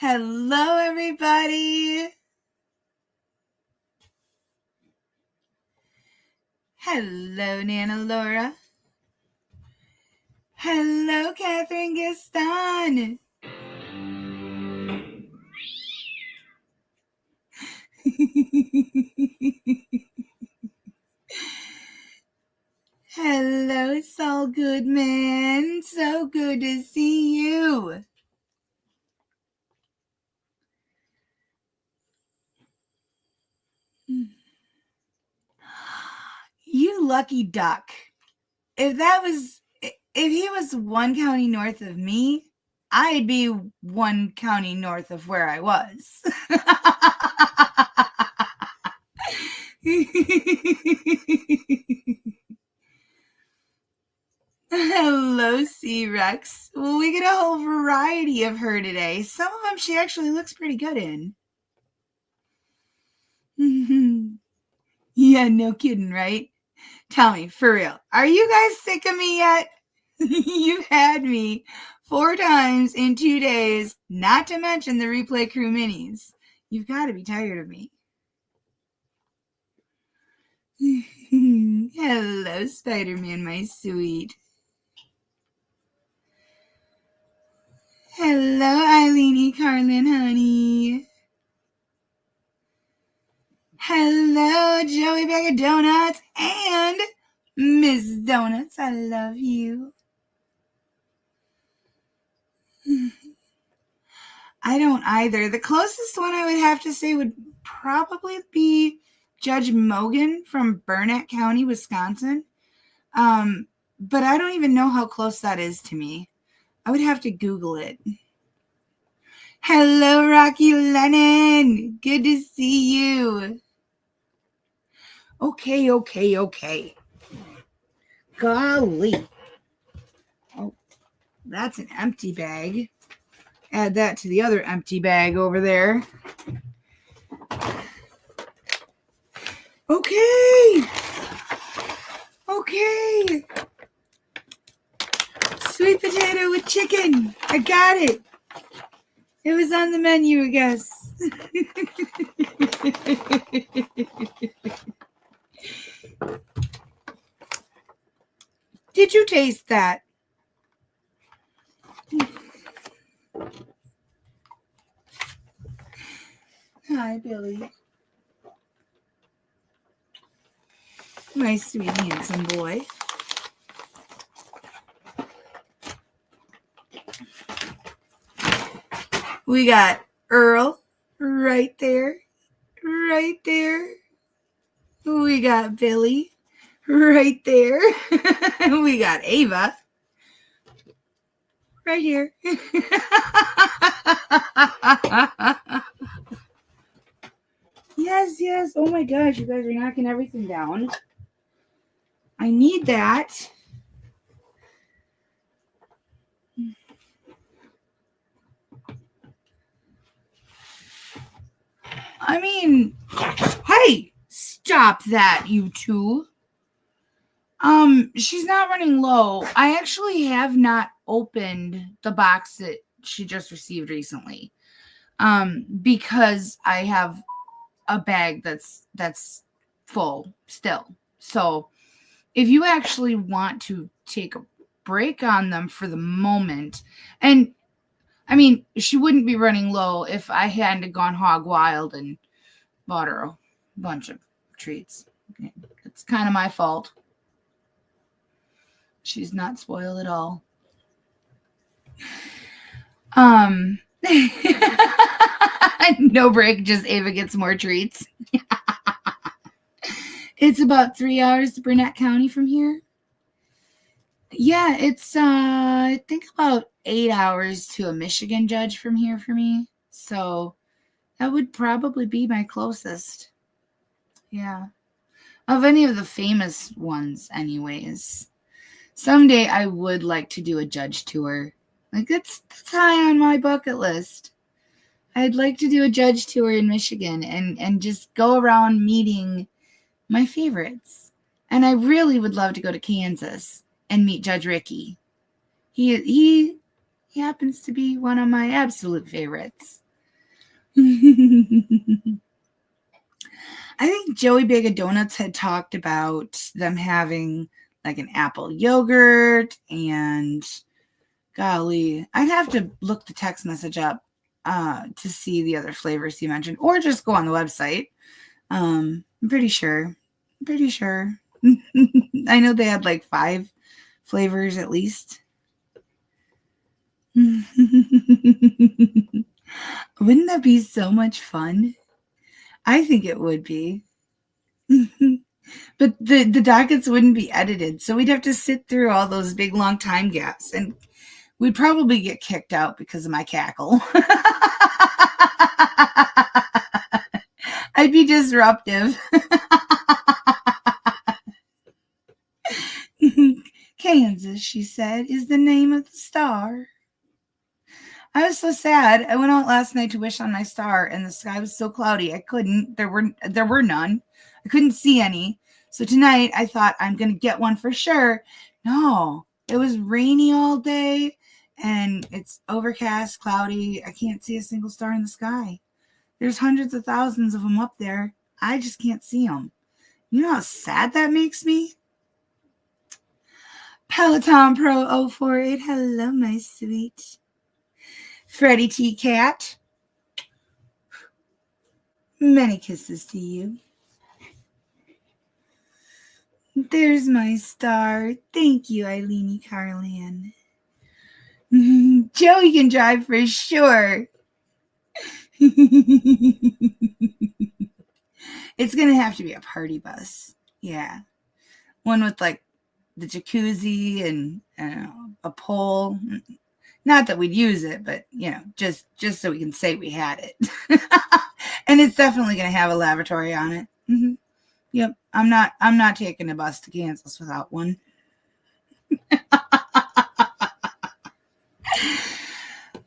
Hello, everybody. Hello, Nana Laura. Hello, Catherine Gaston. Hello, Saul Goodman. So good to see you. You lucky duck. If he was one county north of me, I'd be one county north of where I was. Hello, C-Rex. Well, we get a whole variety of her today. Some of them she actually looks pretty good in. Yeah, no kidding, right? Tell me, for real, are you guys sick of me yet? You've had me 4 times in 2 days, not to mention the Replay Crew minis. You've got to be tired of me. Hello, Spider-Man, my sweet. Hello, Eileen Carlin, honey. Hello, Joey Bag of Donuts and Miss Donuts. I love you. I don't either. The closest one I would have to say would probably be Judge Mogan from Burnett County, Wisconsin. But I don't even know how close that is to me. I would have to Google it. Hello, Rocky Lennon. Good to see you. Okay. Golly. Oh, that's an empty bag. Add that to the other empty bag over there. Okay. Sweet potato with chicken. I got it. It was on the menu, I guess. Did you taste that? Hi, Billy. My sweet, handsome boy. We got Earl right there. We got Billy right there. We got Ava right here. Yes. Oh my gosh, you guys are knocking everything down. I need that. I mean, hey, stop that, you two. She's not running low. I actually have not opened the box that she just received recently. Because I have a bag that's full still. So if you actually want to take a break on them for the moment, and I mean, she wouldn't be running low if I hadn't gone hog wild and bought her a bunch of treats. It's kind of my fault. She's not spoiled at all. No break, just Ava gets more treats. It's about 3 hours to Burnett County from here. Yeah, it's I think about 8 hours to a Michigan judge from here for me. So that would probably be my closest. Yeah. Of any of the famous ones, anyways. Someday I would like to do a judge tour. Like, that's high on my bucket list. I'd like to do a judge tour in Michigan and just go around meeting my favorites. And I really would love to go to Kansas and meet Judge Ricke. He happens to be one of my absolute favorites. I think Joey Bag of Donuts had talked about them having like an apple yogurt and golly, I'd have to look the text message up to see the other flavors you mentioned, or just go on the website. I'm pretty sure. I know they had like 5 flavors at least. Wouldn't that be so much fun? I think it would be. But the dockets wouldn't be edited, so we'd have to sit through all those big long time gaps, and we'd probably get kicked out because of my cackle. I'd be disruptive. Kansas, she said, is the name of the star. I was so sad. I went out last night to wish on my star, and the sky was so cloudy. I couldn't. There were none. I couldn't see any. So tonight I thought I'm gonna get one for sure. No, it was rainy all day, and it's overcast, cloudy. I can't see a single star in the sky. There's hundreds of thousands of them up there. I just can't see them. You know how sad that makes me? Peloton Pro 048. Hello, my sweet. Freddie T. Cat. Many kisses to you. There's my star. Thank you, Eileenie Carlin. Joey can drive for sure. It's going to have to be a party bus. Yeah. One with like the jacuzzi and a pole. Not that we'd use it, but just so we can say we had it. And it's definitely going to have a lavatory on it. Mm-hmm. Yep. I'm not taking a bus to Kansas without one.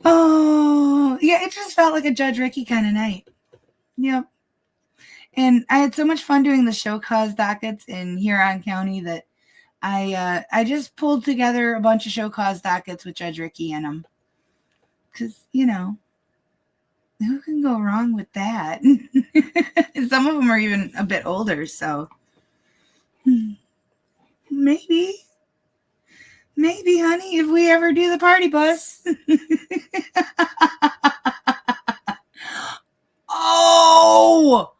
Oh, yeah, it just felt like a Judge Ricke kind of night. Yep. And I had so much fun doing the show cause dockets in Huron County that I just pulled together a bunch of show cause dockets with Judge Ricke in them. Because, who can go wrong with that? Some of them are even a bit older, so maybe, honey, if we ever do the party bus. Oh!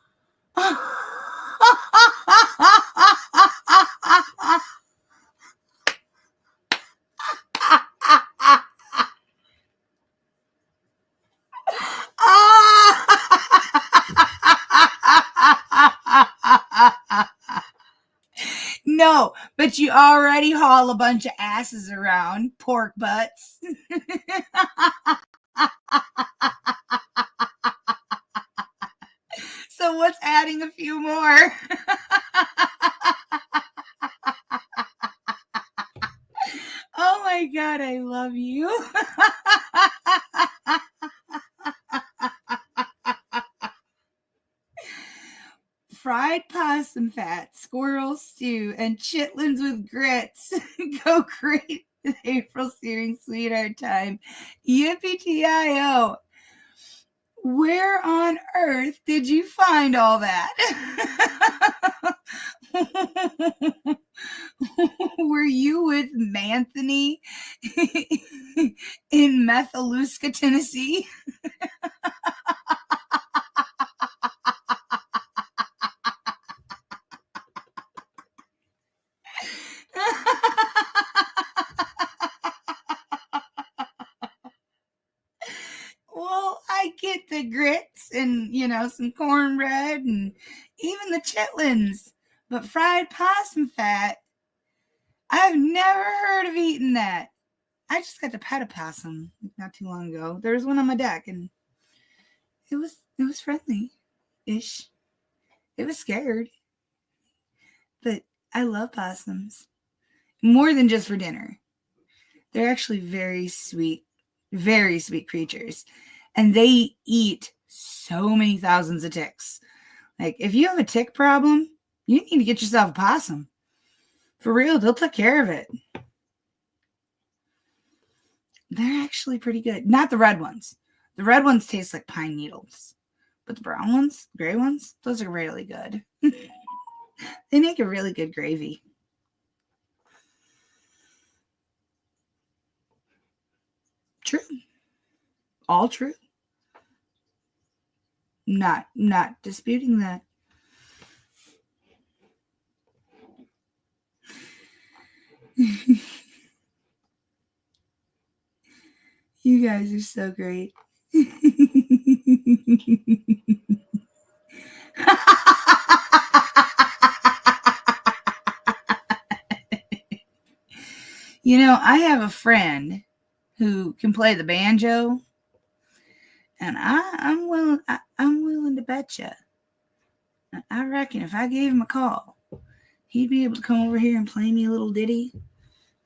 No, but you already haul a bunch of asses around, pork butts. So what's adding a few more? Oh my God, I love you. Fried possum fat, squirrel stew, and chitlins with grits go great with April Searing Sweetheart Time. Yippee-ti-o. Where on earth did you find all that? Were you with Manthony in Methaluska, Tennessee? Well, I get the grits and, some cornbread and even the chitlins. But fried possum fat, I've never heard of eating that. I just got to pet a possum not too long ago. There was one on my deck, and it was friendly-ish. It was scared. But I love possums. More than just for dinner. They're actually very sweet creatures. And they eat so many thousands of ticks. Like, if you have a tick problem, you need to get yourself a possum. For real, they'll take care of it. They're actually pretty good. Not the red ones. The red ones taste like pine needles. But the brown ones, gray ones, those are really good. They make a really good gravy. True. All true. Not disputing that. You guys are so great. You know, I have a friend who can play the banjo, and I'm willing to bet you. I reckon if I gave him a call, he'd be able to come over here and play me a little ditty,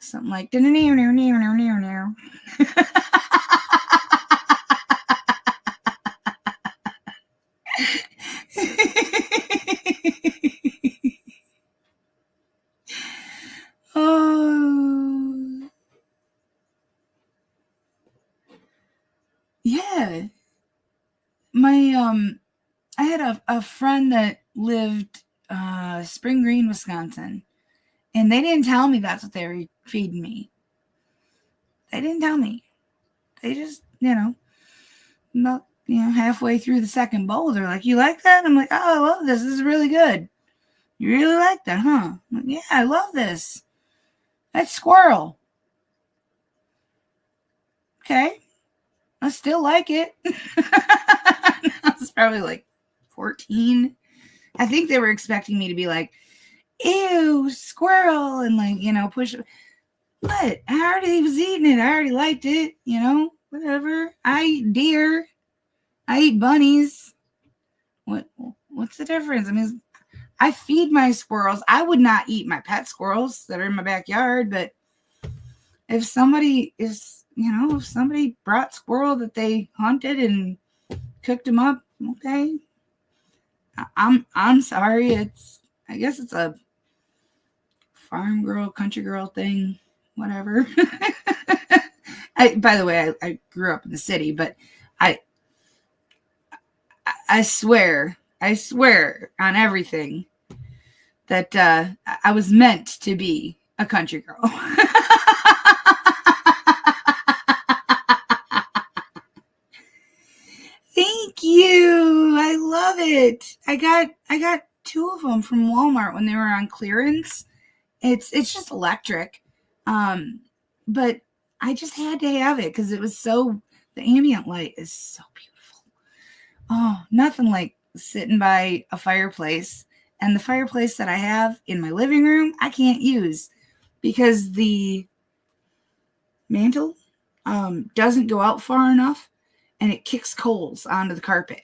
something like Oh, yeah. I had a friend that lived Spring Green, Wisconsin, and they didn't tell me that's what they were feeding me. They didn't tell me. They just, not halfway through the second bowl, they're like, "You like that?" I'm like, "Oh, I love this. This is really good." "You really like that, huh?" I'm like, "Yeah, I love this. That's squirrel." "Okay, I still like it." I was probably like 14. I think they were expecting me to be like, "Ew, squirrel," and like, push it. But I already was eating it. I already liked it, whatever. I eat deer. I eat bunnies. What's the difference? I mean, I feed my squirrels. I would not eat my pet squirrels that are in my backyard, but if somebody if somebody brought squirrel that they hunted and cooked them up, okay. I'm sorry. I guess it's a farm girl, country girl thing, whatever. By the way, I grew up in the city, but I swear on everything that I was meant to be a country girl. Thank you. I love it. I got 2 of them from Walmart when they were on clearance. It's just electric. But I just had to have it because the ambient light is so beautiful. Oh, nothing like sitting by a fireplace. And the fireplace that I have in my living room, I can't use because the mantle doesn't go out far enough and it kicks coals onto the carpet.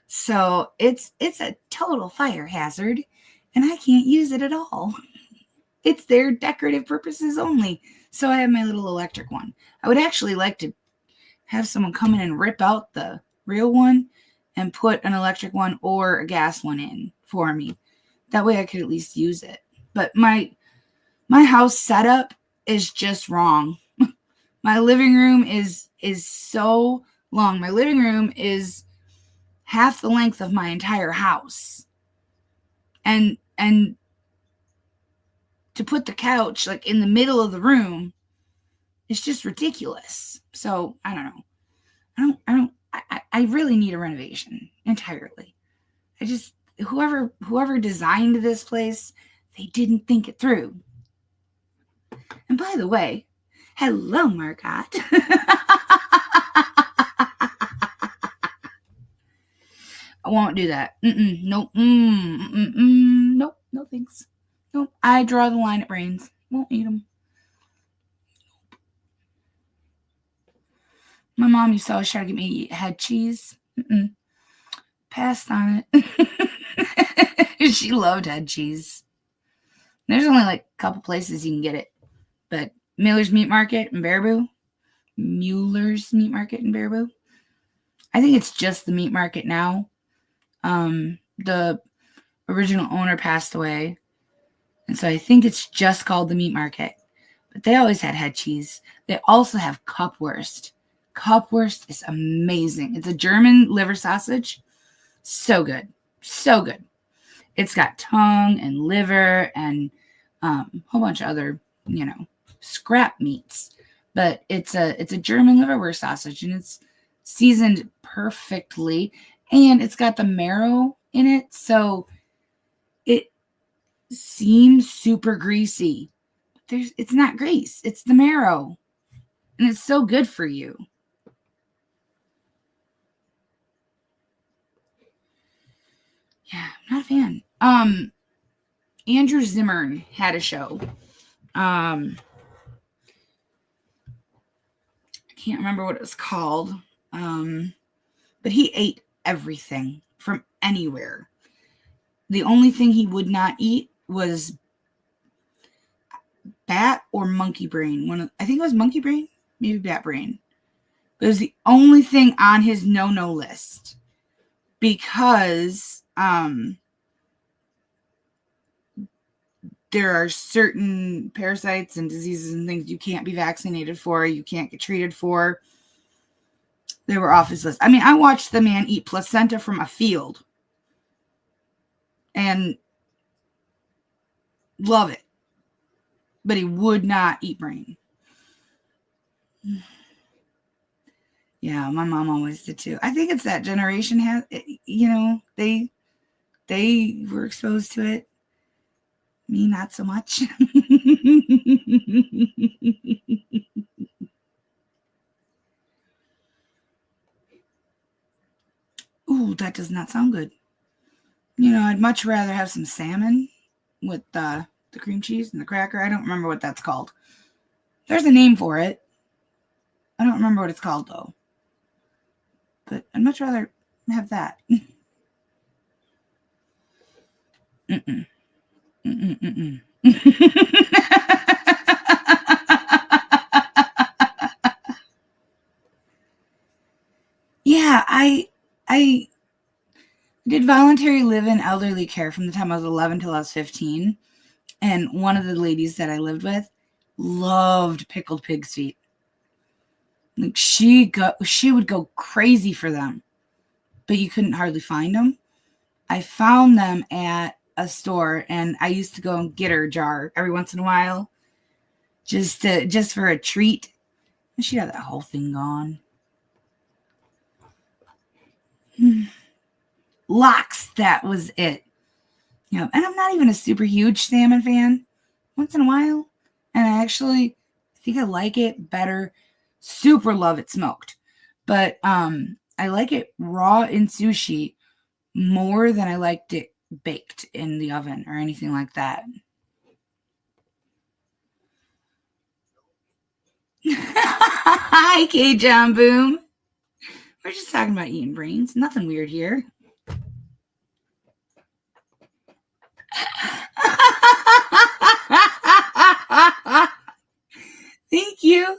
So it's a total fire hazard and I can't use it at all. It's their decorative purposes only. So I have my little electric one. I would actually like to have someone come in and rip out the real one and put an electric one or a gas one in for me. That way I could at least use it. But my house setup is just wrong. My living room is so long. My living room is half the length of my entire house. And to put the couch like in the middle of the room, it's just ridiculous. So I don't know. I really need a renovation entirely. Whoever designed this place, they didn't think it through. And by the way, hello, Marcotte. I won't do that. Nope. Nope. No thanks. Nope. I draw the line at brains. Won't eat them. My mom used to always try to get me to eat head cheese. Passed on it. She loved head cheese. There's only like a couple places you can get it. But Mueller's Meat Market in Baraboo. I think it's just the meat market now. The original owner passed away. And so I think it's just called the meat market. But they always had head cheese. They also have Cupwurst. Cupwurst is amazing. It's a German liver sausage. So good. So good. It's got tongue and liver and a whole bunch of other, scrap meats. But it's a German liverwurst sausage, and it's seasoned perfectly, and it's got the marrow in it, so it seems super greasy. But it's not grease, it's the marrow, and it's so good for you. Yeah, I'm not a fan. Andrew Zimmern had a show. I can't remember what it was called. But he ate everything from anywhere. The only thing he would not eat was bat or monkey brain. I think it was monkey brain, maybe bat brain. But it was the only thing on his no-no list because there are certain parasites and diseases and things you can't be vaccinated for, you can't get treated for. They were off his list. I mean, I watched the man eat placenta from a field and love it. But he would not eat brain. Yeah, my mom always did too. I think it's that generation has, they were exposed to it. Me, not so much. Ooh, that does not sound good. I'd much rather have some salmon with the cream cheese and the cracker. I don't remember what that's called. There's a name for it. I don't remember what it's called, though. But I'd much rather have that. Mm-mm. Mm-mm, mm-mm. Yeah, I did voluntary live-in elderly care from the time I was 11 till I was 15. And one of the ladies that I lived with loved pickled pig's feet. Like she would go crazy for them, but you couldn't hardly find them. I found them at a store, and I used to go and get her a jar every once in a while, just for a treat. And she'd have that whole thing gone. Lox, that was it. And I'm not even a super huge salmon fan. Once in a while, and I actually think I like it better. Super love it smoked, but I like it raw in sushi more than I liked it baked in the oven or anything like that. Hi, K. John Boom. We're just talking about eating brains. Nothing weird here. Thank you.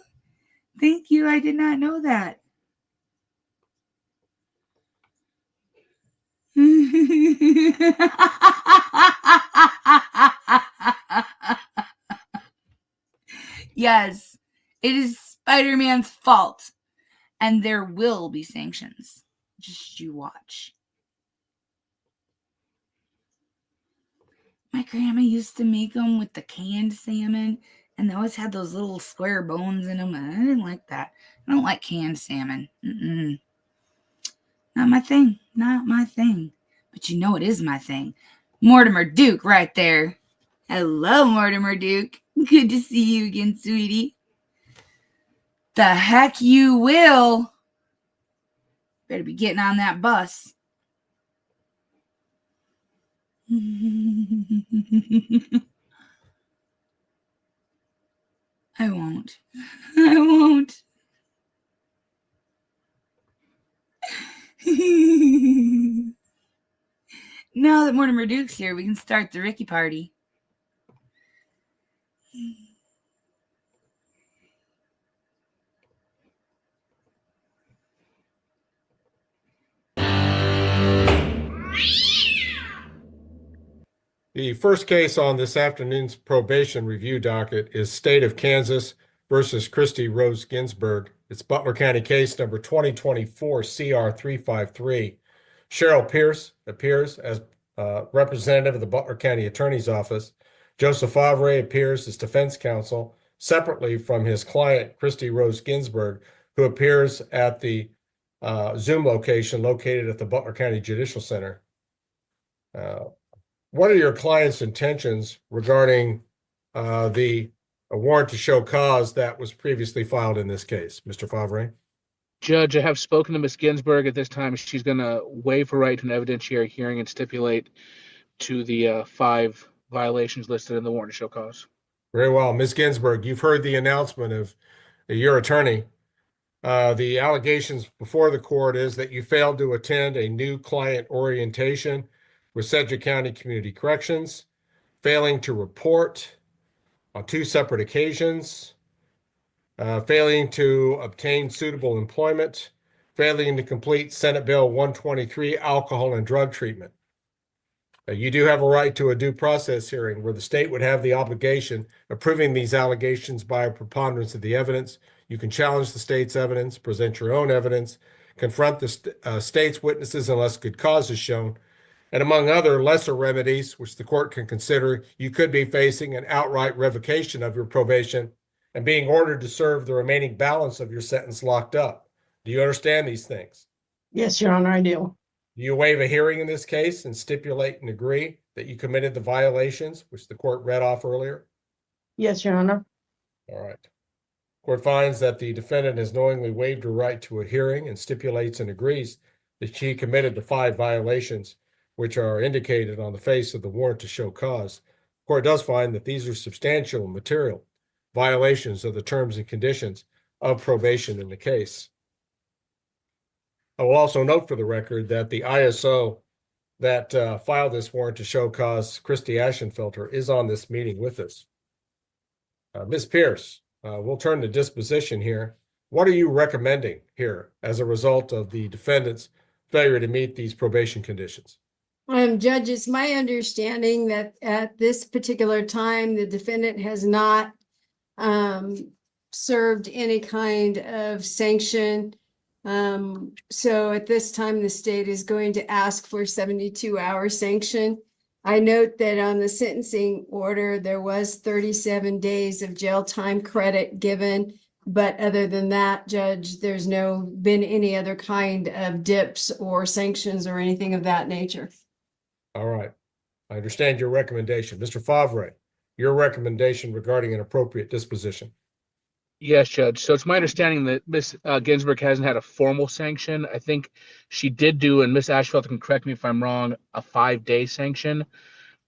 Thank you. I did not know that. Yes, it is Spider-Man's fault. And there will be sanctions. Just you watch. My grandma used to make them with the canned salmon, and they always had those little square bones in them, and I didn't like that. I don't like canned salmon. Mm-mm. Not my thing. Not my thing. But it is my thing. Mortimer Duke right there. Hello, Mortimer Duke. Good to see you again, sweetie. The heck you will. Better be getting on that bus. I won't. I won't. Now that Mortimer Duke's here, we can start the Ricke party. The first case on this afternoon's probation review docket is State of Kansas versus Christy Rose Ginsburg. It's Butler County case number 2024 CR 353. Cheryl Pierce appears as representative of the Butler County Attorney's Office. Joseph Favre appears as defense counsel separately from his client, Christy Rose Ginsburg, who appears at the Zoom location located at the Butler County Judicial Center. What are your client's intentions regarding the warrant to show cause that was previously filed in this case, Mr. Favre? Judge, I have spoken to Ms. Ginsburg. At this time, she's going to waive her right to an evidentiary hearing and stipulate to the 5 violations listed in the warrant to show cause. Very well. Ms. Ginsburg, you've heard the announcement of your attorney. The allegations before the court is that you failed to attend a new client orientation with Sedgwick County Community Corrections, failing to report on 2 separate occasions, failing to obtain suitable employment, failing to complete Senate Bill 123, alcohol and drug treatment. You do have a right to a due process hearing where the state would have the obligation of proving these allegations by a preponderance of the evidence. You can challenge the state's evidence, present your own evidence, confront the state's witnesses unless good cause is shown. And among other lesser remedies, which the court can consider, you could be facing an outright revocation of your probation and being ordered to serve the remaining balance of your sentence locked up. Do you understand these things? Yes, Your Honor, I do. Do you waive a hearing in this case and stipulate and agree that you committed the violations, which the court read off earlier? Yes, Your Honor. All right. Court finds that the defendant has knowingly waived her right to a hearing and stipulates and agrees that she committed the 5 violations which are indicated on the face of the warrant to show cause. The court does find that these are substantial and material violations of the terms and conditions of probation in the case. I will also note for the record that the ISO that filed this warrant to show cause, Christy Ashenfelter, is on this meeting with us. Ms. Pierce, we'll turn to disposition here. What are you recommending here as a result of the defendant's failure to meet these probation conditions? Judge, it's my understanding that at this particular time, the defendant has not served any kind of sanction. So at this time, the state is going to ask for 72-hour sanction. I note that on the sentencing order, there was 37 days of jail time credit given. But other than that, Judge, there's been any other kind of dips or sanctions or anything of that nature. All right. I understand your recommendation. Mr. Favre, your recommendation regarding an appropriate disposition. Yes, Judge. So it's my understanding that Ms. Ginsburg hasn't had a formal sanction. I think she did do, and Ms. Ashfelter can correct me if I'm wrong, a 5-day sanction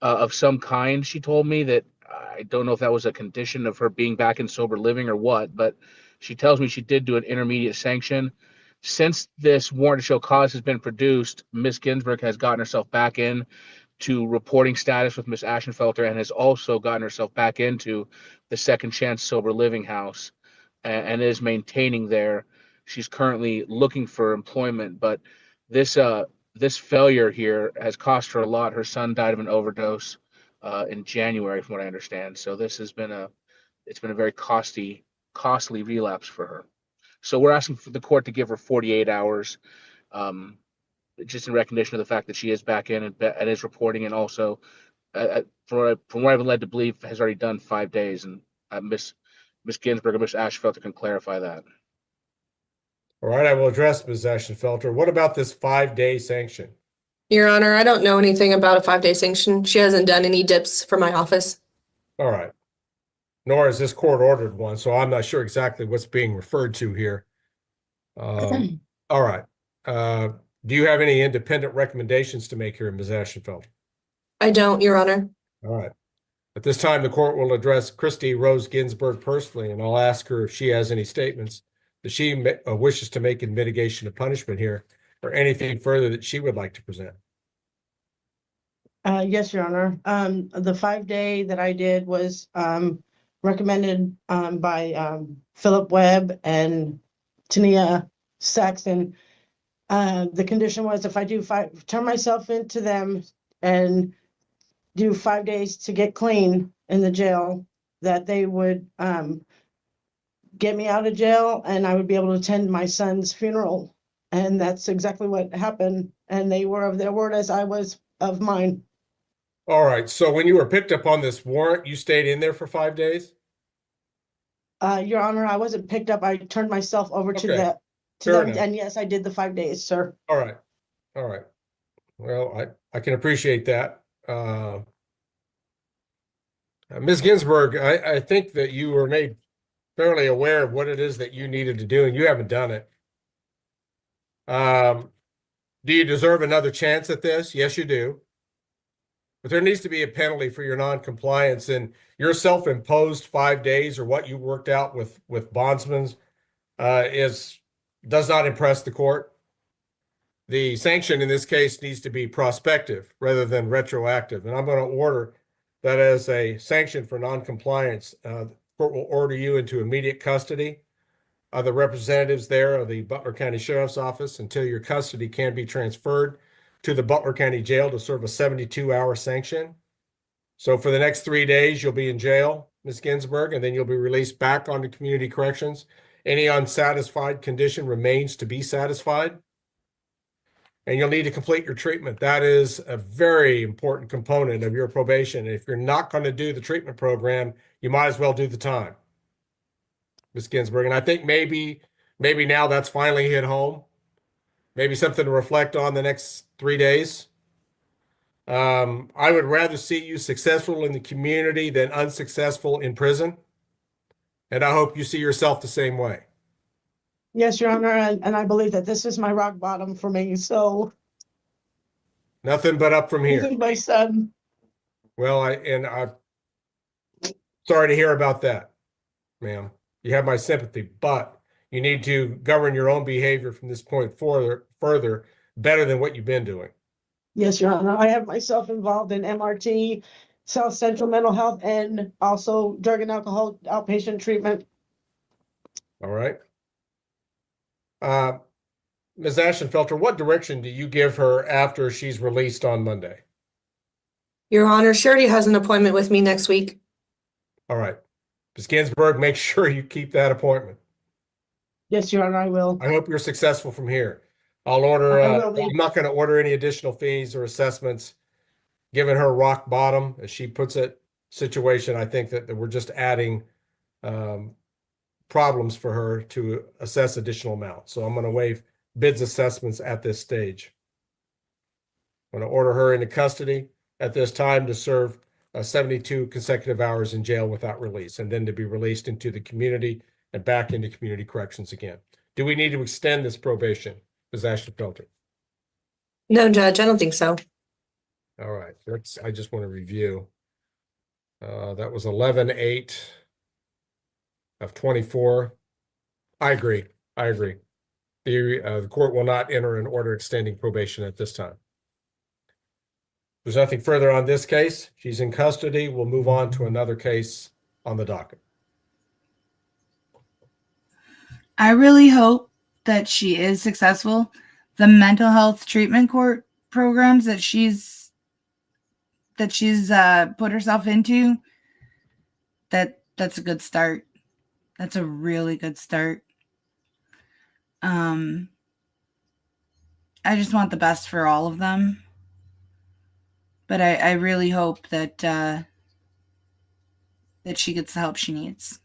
of some kind. She told me that I don't know if that was a condition of her being back in sober living or what, but she tells me she did do an intermediate sanction. Since this warrant to show cause has been produced, Ms. Ginsburg has gotten herself back in to reporting status with Ms. Ashenfelter and has also gotten herself back into the Second Chance Sober Living House and is maintaining there. She's currently looking for employment, but this failure here has cost her a lot. Her son died of an overdose in January, from what I understand. So this has been a very costly relapse for her. So we're asking for the court to give her 48 hours, just in recognition of the fact that she is back in and is reporting, and also, from what I've been led to believe, has already done 5 days. And Ms. Ginsburg and Ms. Ashenfelter can clarify that. All right, I will address Ms. Ashenfelter. What about this 5-day sanction? Your Honor, I don't know anything about a 5-day sanction. She hasn't done any dips for my office. All right. Nor has this court ordered one, so I'm not sure exactly what's being referred to here. All right. Do you have any independent recommendations to make here, Ms. Ashenfelter? I don't, Your Honor. All right. At this time, the court will address Christy Rose Ginsburg personally, and I'll ask her if she has any statements that she wishes to make in mitigation of punishment here, or anything further that she would like to present. Yes, Your Honor. The 5-day that I did was recommended by Philip Webb and Tania Saxon. The condition was if I turn myself into them and do 5 days to get clean in the jail, that they would get me out of jail and I would be able to attend my son's funeral And that's exactly what happened. And they were of their word as I was of mine. All right. So when you were picked up on this warrant, you stayed in there for 5 days? Your Honor, I wasn't picked up. I turned myself over to Okay. to Fair them. enough. And yes, I did the 5 days, sir. All right. All right. Well, I can appreciate that. Ms. Ginsburg, I think that you were made fairly aware of what it is that you needed to do, and you haven't done it. Do you deserve another chance at this? Yes, you do. But there needs to be a penalty for your non-compliance, and your self-imposed 5 days or what you worked out with bondsmen does not impress the court. The sanction in this case needs to be prospective rather than retroactive, and I'm going to order that as a sanction for non-compliance. The court will order you into immediate custody of the representatives there of the Butler County Sheriff's Office until your custody can be transferred to the Butler County Jail to serve a 72-hour sanction. So for the next 3 days, you'll be in jail, Ms. Ginsburg, and then you'll be released back onto community corrections. Any unsatisfied condition remains to be satisfied. And you'll need to complete your treatment. That is a very important component of your probation. If you're not going to do the treatment program, you might as well do the time, Ms. Ginsburg. And I think maybe now that's finally hit home. Maybe something to reflect on the next 3 days. I would rather see you successful in the community than unsuccessful in prison. And I hope you see yourself the same way. Yes, Your Honor. And I believe that this is my rock bottom for me. So Nothing but up from here. this is my son. Well, I'm sorry to hear about that, ma'am. You have my sympathy, but you need to govern your own behavior from this point further better than what you've been doing. Yes, Your Honor. I have myself involved in MRT, South Central Mental Health, and also drug and alcohol outpatient treatment. All right. Ms. Ashenfelter, what direction do you give her after she's released on Monday? Your Honor, she already has an appointment with me next week. All right. Ms. Ginsburg, make sure you keep that appointment. Yes, Your Honor, I will. I hope you're successful from here. I'll order, I'm not going to order any additional fees or assessments. Given her rock bottom, as she puts it, situation, I think that we're just adding problems for her to assess additional amounts. So I'm going to waive bids assessments at this stage. I'm going to order her into custody at this time to serve 72 consecutive hours in jail without release, and then to be released into the community and back into community corrections again. Do we need to extend this probation, Ms. Ashenfelter? No, Judge, I don't think so. All right, I just want to review. That was 11/8 of 24. I agree. The court will not enter an order extending probation at this time. There's nothing further on this case. She's in custody. We'll move on to another case on the docket. I really hope that she is successful. The mental health treatment court programs that she's put herself into, that's a good start. That's a really good start. I just want the best for all of them. But I really hope that that she gets the help she needs.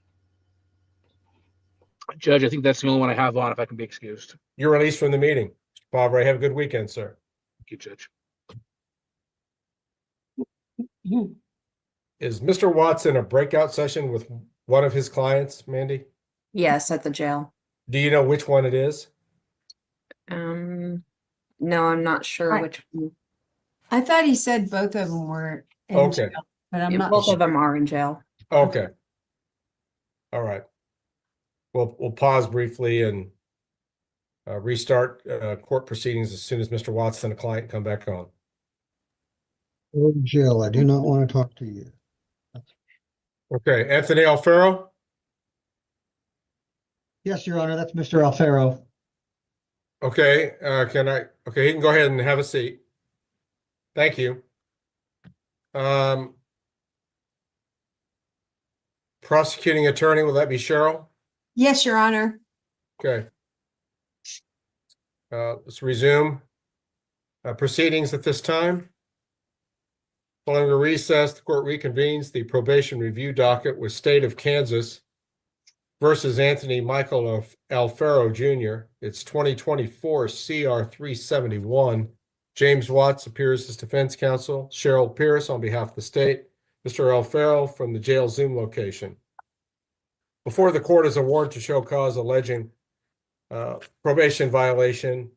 Judge, I think that's the only one I have on, if I can be excused. You're released from the meeting. Mr. Pavre, have a good weekend, sir. Thank you, Judge. Is Mr. Watts in a breakout session with one of his clients, Mandy? Yes, at the jail. Do you know which one it is? No, I'm not sure Right. which one. I thought he said both of them were in Okay. jail, but I'm Yeah, not both sure. of them are in jail. Okay. All right. We'll pause briefly and restart court proceedings as soon as Mr. Watts and the client come back on. Jill, I do not want to talk to you. Okay, Anthony Alfaro? Yes, Your Honor, that's Mr. Alfaro. Okay, okay, he can go ahead and have a seat. Thank you. Prosecuting attorney, will that be Cheryl? Yes, Your Honor. Okay. Let's resume proceedings at this time. Following a recess, the court reconvenes the probation review docket with State of Kansas versus Anthony Michael Alfro Jr. It's 2024 CR 371. James Watts appears as defense counsel. Cheryl Pierce on behalf of the state. Mr. Alfaro from the jail Zoom location. Before the court is a warrant to show cause alleging probation violation,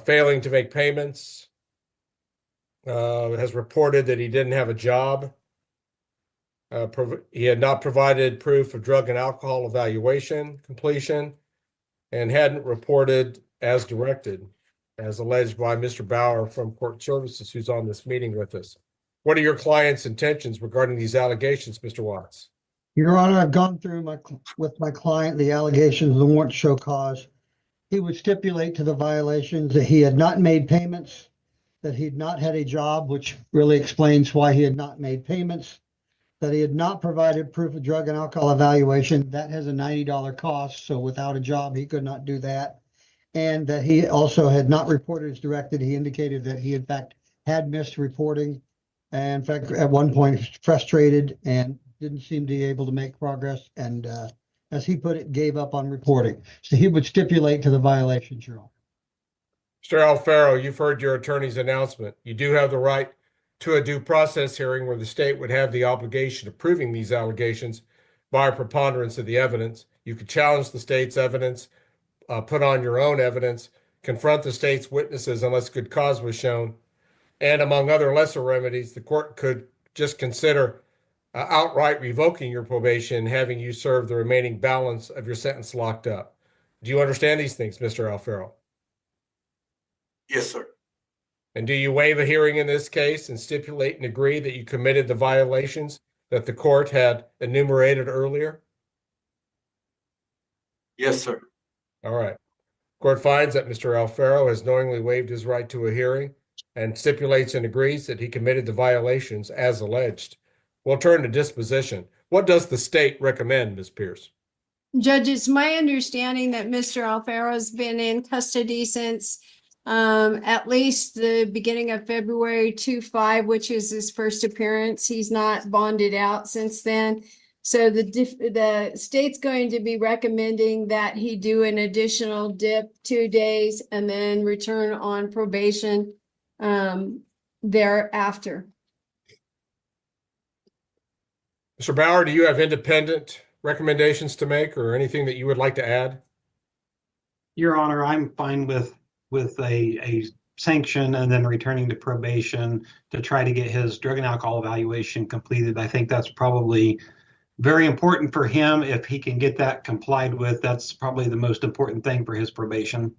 failing to make payments, has reported that he didn't have a job. He had not provided proof of drug and alcohol evaluation completion and hadn't reported as directed, as alleged by Mr. Bauer from Court Services, who's on this meeting with us. What are your client's intentions regarding these allegations, Mr. Watts? Your Honor, I've gone through with my client, the allegations of the warrant to show cause. He would stipulate to the violations that he had not made payments, that he'd not had a job, which really explains why he had not made payments, that he had not provided proof of drug and alcohol evaluation. That has a $90 cost, so without a job, he could not do that. And that he also had not reported as directed. He indicated that he, in fact, had missed reporting. And in fact, at one point, he was frustrated and didn't seem to be able to make progress. And as he put it, gave up on reporting. So he would stipulate to the violations, Your Honor. Mr. Alfaro, you've heard your attorney's announcement. You do have the right to a due process hearing where the state would have the obligation of proving these allegations by a preponderance of the evidence. You could challenge the state's evidence, put on your own evidence, confront the state's witnesses unless good cause was shown. And among other lesser remedies, the court could just consider outright revoking your probation and having you serve the remaining balance of your sentence locked up. Do you understand these things, Mr. Alfaro? Yes, sir. And do you waive a hearing in this case and stipulate and agree that you committed the violations that the court had enumerated earlier? Yes, sir. All right. Court finds that Mr. Alfaro has knowingly waived his right to a hearing and stipulates and agrees that he committed the violations as alleged. We'll turn to disposition. What does the state recommend, Ms. Pierce? Judge, it's my understanding that Mr. Alfaro's been in custody since at least the beginning of February 25, which is his first appearance. He's not bonded out since then. So the state's going to be recommending that he do an additional dip 2 days and then return on probation thereafter. Mr. Bauer, do you have independent recommendations to make or anything that you would like to add? Your Honor, I'm fine with a sanction and then returning to probation to try to get his drug and alcohol evaluation completed. I think that's probably very important for him. If he can get that complied with, that's probably the most important thing for his probation.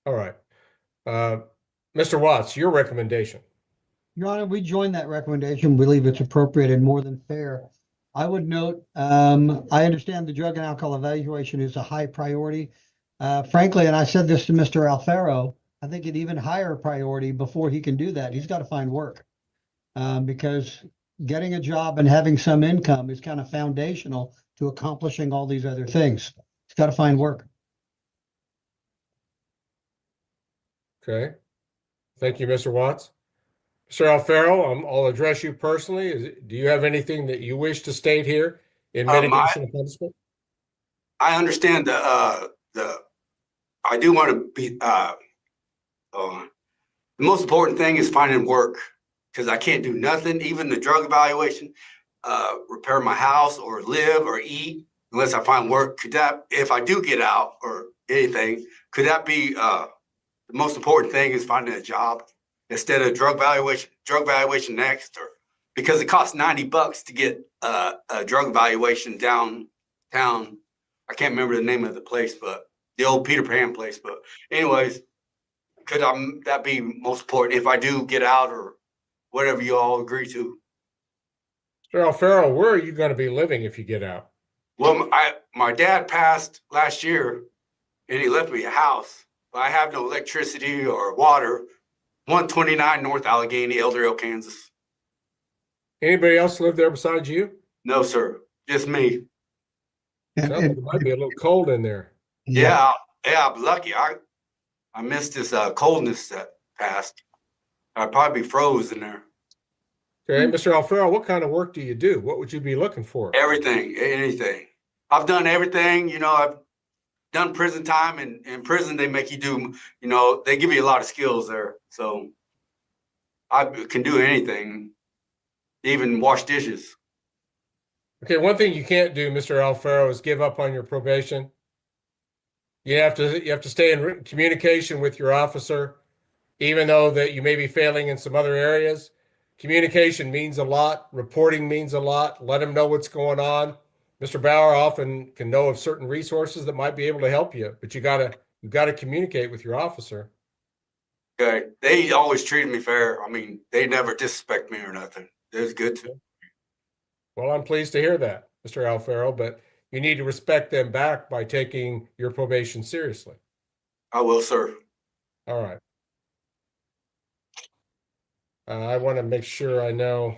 All right. Mr. Watts, your recommendation. Your Honor, we join that recommendation. We believe it's appropriate and more than fair. I would note, I understand the drug and alcohol evaluation is a high priority. Frankly, and I said this to Mr. Alfaro, I think an even higher priority before he can do that, he's got to find work. Because getting a job and having some income is kind of foundational to accomplishing all these other things. He's got to find work. Okay. Thank you, Mr. Watts. Mr. Alfaro, I'll address you personally. Do you have anything that you wish to state here in mitigation of punishment? I understand I do want to be the most important thing is finding work, because I can't do nothing, even the drug evaluation, repair my house or live or eat unless I find work. Could that, if I do get out or anything, could that be the most important thing is finding a job instead of drug evaluation next? Or because it costs $90 to get a drug evaluation downtown. I can't remember the name of the place, but the old Peter Pan place. But anyways, could that be most important if I do get out or whatever you all agree to? Mr. Alfaro, where are you going to be living if you get out? Well, my dad passed last year and he left me a house, but I have no electricity or water. 129 North Allegheny, El Dorado, Kansas. Anybody else live there besides you? No, sir. Just me. It might be a little cold in there. Yeah, I'm lucky. I missed this coldness that passed. I'd probably be froze in there. Okay, Mr. Alfaro, what kind of work do you do? What would you be looking for? Everything, anything. I've done everything. You know, I've done prison time, and in prison they make you do, you know, they give you a lot of skills there. So I can do anything, even wash dishes. Okay, one thing you can't do, Mr. Alfaro, is give up on your probation. You have to stay in communication with your officer, even though that you may be failing in some other areas. Communication means a lot. Reporting means a lot. Let them know what's going on. Mr. Bauer often can know of certain resources that might be able to help you, but you gotta communicate with your officer. Okay, they always treated me fair. I mean, they never disrespect me or nothing. It was good to. Well, I'm pleased to hear that, Mr. Alfaro, but you need to respect them back by taking your probation seriously. I will, sir. All right. I want to make sure I know,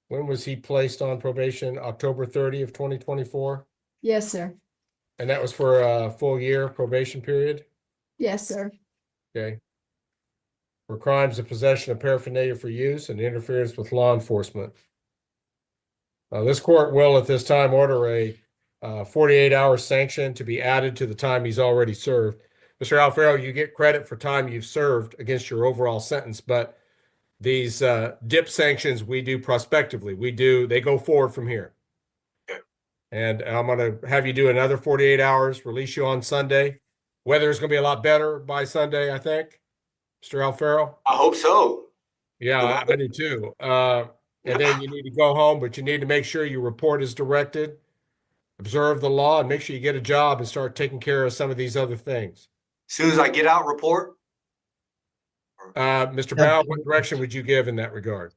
when was he placed on probation? October 30th, 2024? Yes, sir. And that was for a full year probation period? Yes, sir. Okay. For crimes of possession of paraphernalia for use and interference with law enforcement. This court will at this time order a 48-hour sanction to be added to the time he's already served. Mr. Alfaro, you get credit for time you've served against your overall sentence, but these dip sanctions we do prospectively. They go forward from here. Okay. And I'm going to have you do another 48 hours, release you on Sunday. Weather's going to be a lot better by Sunday, I think. Mr. Alfaro? I hope so. Yeah, I do too. And then you need to go home, but you need to make sure your report is directed, observe the law, and make sure you get a job and start taking care of some of these other things. As soon as I get out, report. Mr. Bauer, what direction would you give in that regard?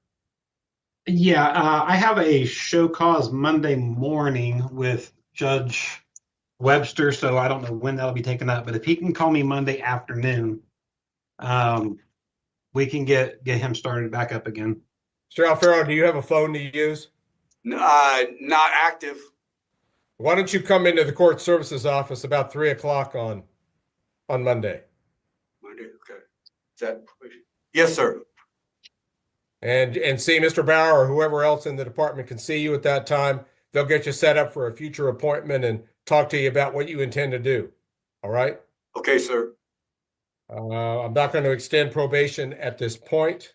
Yeah, I have a show cause Monday morning with Judge Webster, so I don't know when that'll be taken up, but if he can call me Monday afternoon, we can get him started back up again. Mr. Alfaro, do you have a phone to use? Not active. Why don't you come into the court services office about 3 o'clock on Monday? Monday, okay. Is that? Yes, sir. And see Mr. Bauer or whoever else in the department can see you at that time. They'll get you set up for a future appointment and talk to you about what you intend to do. All right? Okay, sir. I'm not going to extend probation at this point.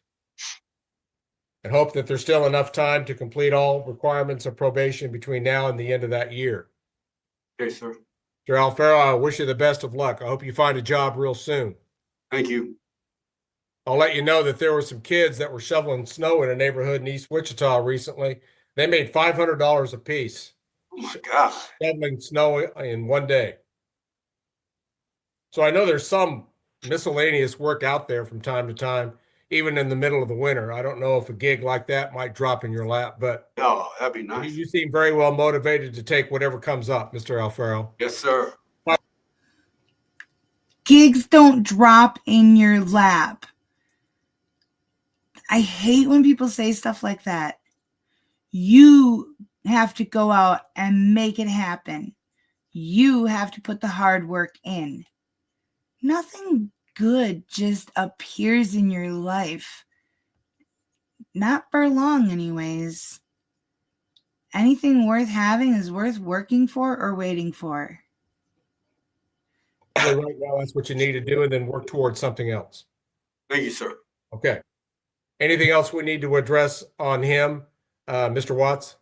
I hope that there's still enough time to complete all requirements of probation between now and the end of that year. Okay, sir. Mr. Alfaro, I wish you the best of luck. I hope you find a job real soon. Thank you. I'll let you know that there were some kids that were shoveling snow in a neighborhood in East Wichita recently. They made $500 a piece. Oh my God. Shoveling snow in one day. So I know there's some miscellaneous work out there from time to time, even in the middle of the winter. I don't know if a gig like that might drop in your lap, but Oh, that'd be nice. you seem very well motivated to take whatever comes up, Mr. Alfaro. Yes, sir. Gigs don't drop in your lap. I hate when people say stuff like that. You have to go out and make it happen. You have to put the hard work in. Nothing good just appears in your life. Not for long, anyways. Anything worth having is worth working for or waiting for. Right now, that's what you need to do, and then work towards something else. Thank you, sir. Okay. Anything else we need to address on him, Mr. Watts?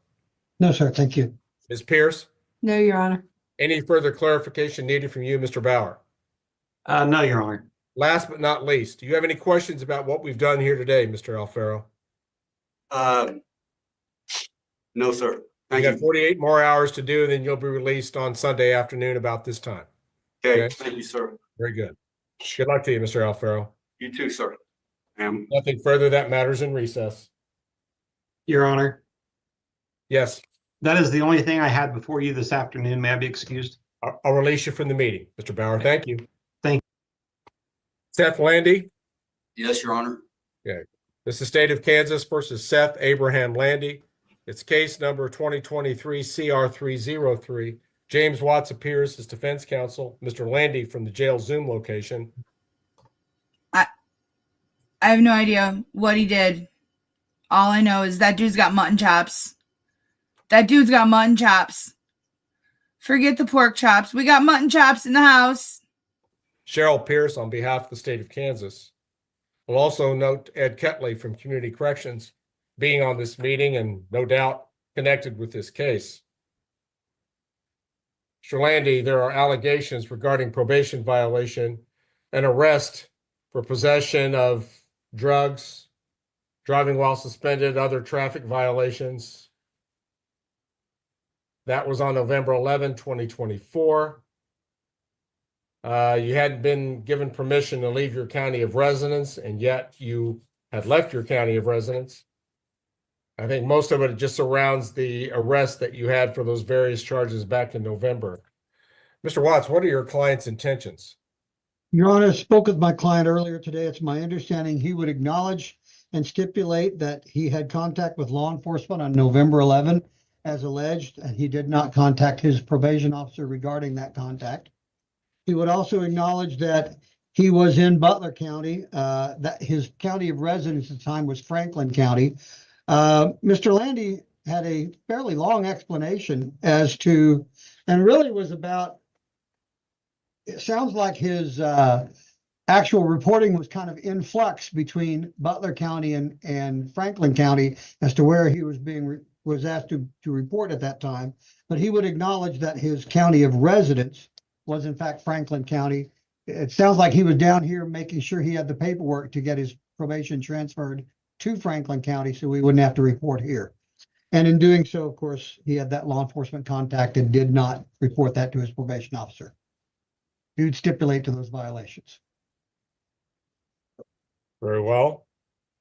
No, sir. Thank you. Ms. Pierce? No, Your Honor. Any further clarification needed from you, Mr. Bauer? No, Your Honor. Last but not least, do you have any questions about what we've done here today, Mr. Alfaro? No, sir. You Thank got you. 48 more hours to do, and then you'll be released on Sunday afternoon about this time. Okay. Okay. Thank you, sir. Very good. Good luck to you, Mr. Alfaro. You too, sir. Ma'am. Nothing further that matters in recess. Your Honor, Yes, that is the only thing I had before you this afternoon. May I be excused? I'll release you from the meeting, Mr. Bauer. Thank you. Thank you. Seth Landy. Yes, Your Honor. Okay. This is State of Kansas versus Seth Abraham Landy. It's case number 2023 CR 303. James Watts appears as defense counsel. Mr. Landy from the jail Zoom location. I have no idea what he did. All I know is that dude's got mutton chops. That dude's got mutton chops. Forget the pork chops. We got mutton chops in the house. Cheryl Pierce, on behalf of the state of Kansas. We'll also note Ed Ketley from Community Corrections being on this meeting and no doubt connected with this case. Mr. Landy, there are allegations regarding probation violation and arrest for possession of drugs, driving while suspended, other traffic violations. That was on November 11, 2024. You hadn't been given permission to leave your county of residence, and yet you had left your county of residence. I think most of it just surrounds the arrest that you had for those various charges back in November. Mr. Watts, what are your client's intentions? Your Honor, I spoke with my client earlier today. It's my understanding he would acknowledge and stipulate that he had contact with law enforcement on November 11, as alleged, and he did not contact his probation officer regarding that contact. He would also acknowledge that he was in Butler County, that his county of residence at the time was Franklin County. Mr. Landy had a fairly long explanation as to, and really was about, it sounds like his actual reporting was kind of in flux between Butler County and Franklin County as to where he was asked to report at that time. But he would acknowledge that his county of residence was in fact Franklin County. It sounds like he was down here making sure he had the paperwork to get his probation transferred to Franklin County so we wouldn't have to report here. And in doing so, of course, he had that law enforcement contact and did not report that to his probation officer. He would stipulate to those violations. Very well.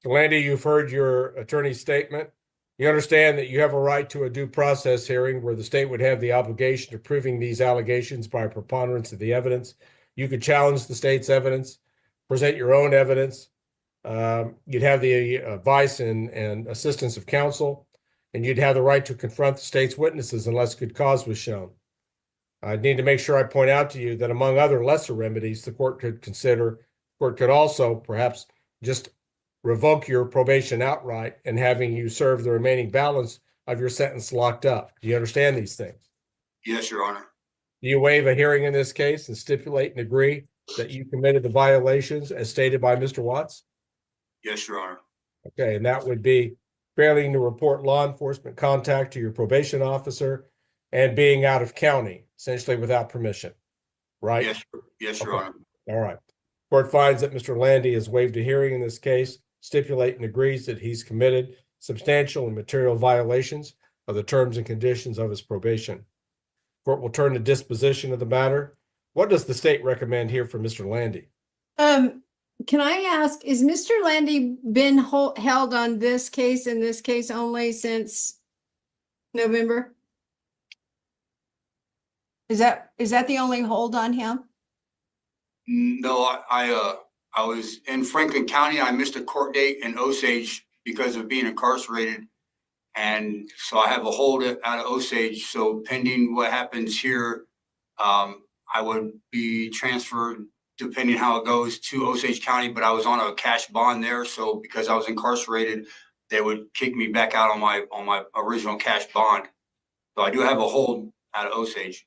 So Landy, you've heard your attorney's statement. You understand that you have a right to a due process hearing where the state would have the obligation of proving these allegations by a preponderance of the evidence. You could challenge the state's evidence, present your own evidence. You'd have the advice and assistance of counsel, and you'd have the right to confront the state's witnesses unless good cause was shown. I need to make sure I point out to you that among other lesser remedies the court could consider, the court could also perhaps just revoke your probation outright and having you serve the remaining balance of your sentence locked up. Do you understand these things? Yes, Your Honor. Do you waive a hearing in this case and stipulate and agree that you committed the violations as stated by Mr. Watts? Yes, Your Honor. Okay, and that would be failing to report law enforcement contact to your probation officer and being out of county, essentially without permission, right? Yes, Your Okay. Honor. All right. Court finds that Mr. Landy has waived a hearing in this case, stipulate and agrees that he's committed substantial and material violations of the terms and conditions of his probation. Court will turn to disposition of the matter. What does the state recommend here for Mr. Landy? Can I ask, is Mr. Landy been held on this case and this case only since November? Is that the only hold on him? No, I was in Franklin County. I missed a court date in Osage because of being incarcerated. And so I have a hold out of Osage. So pending what happens here, I would be transferred depending how it goes to Osage County, but I was on a cash bond there. So because I was incarcerated, they would kick me back out on my original cash bond. So I do have a hold out of Osage.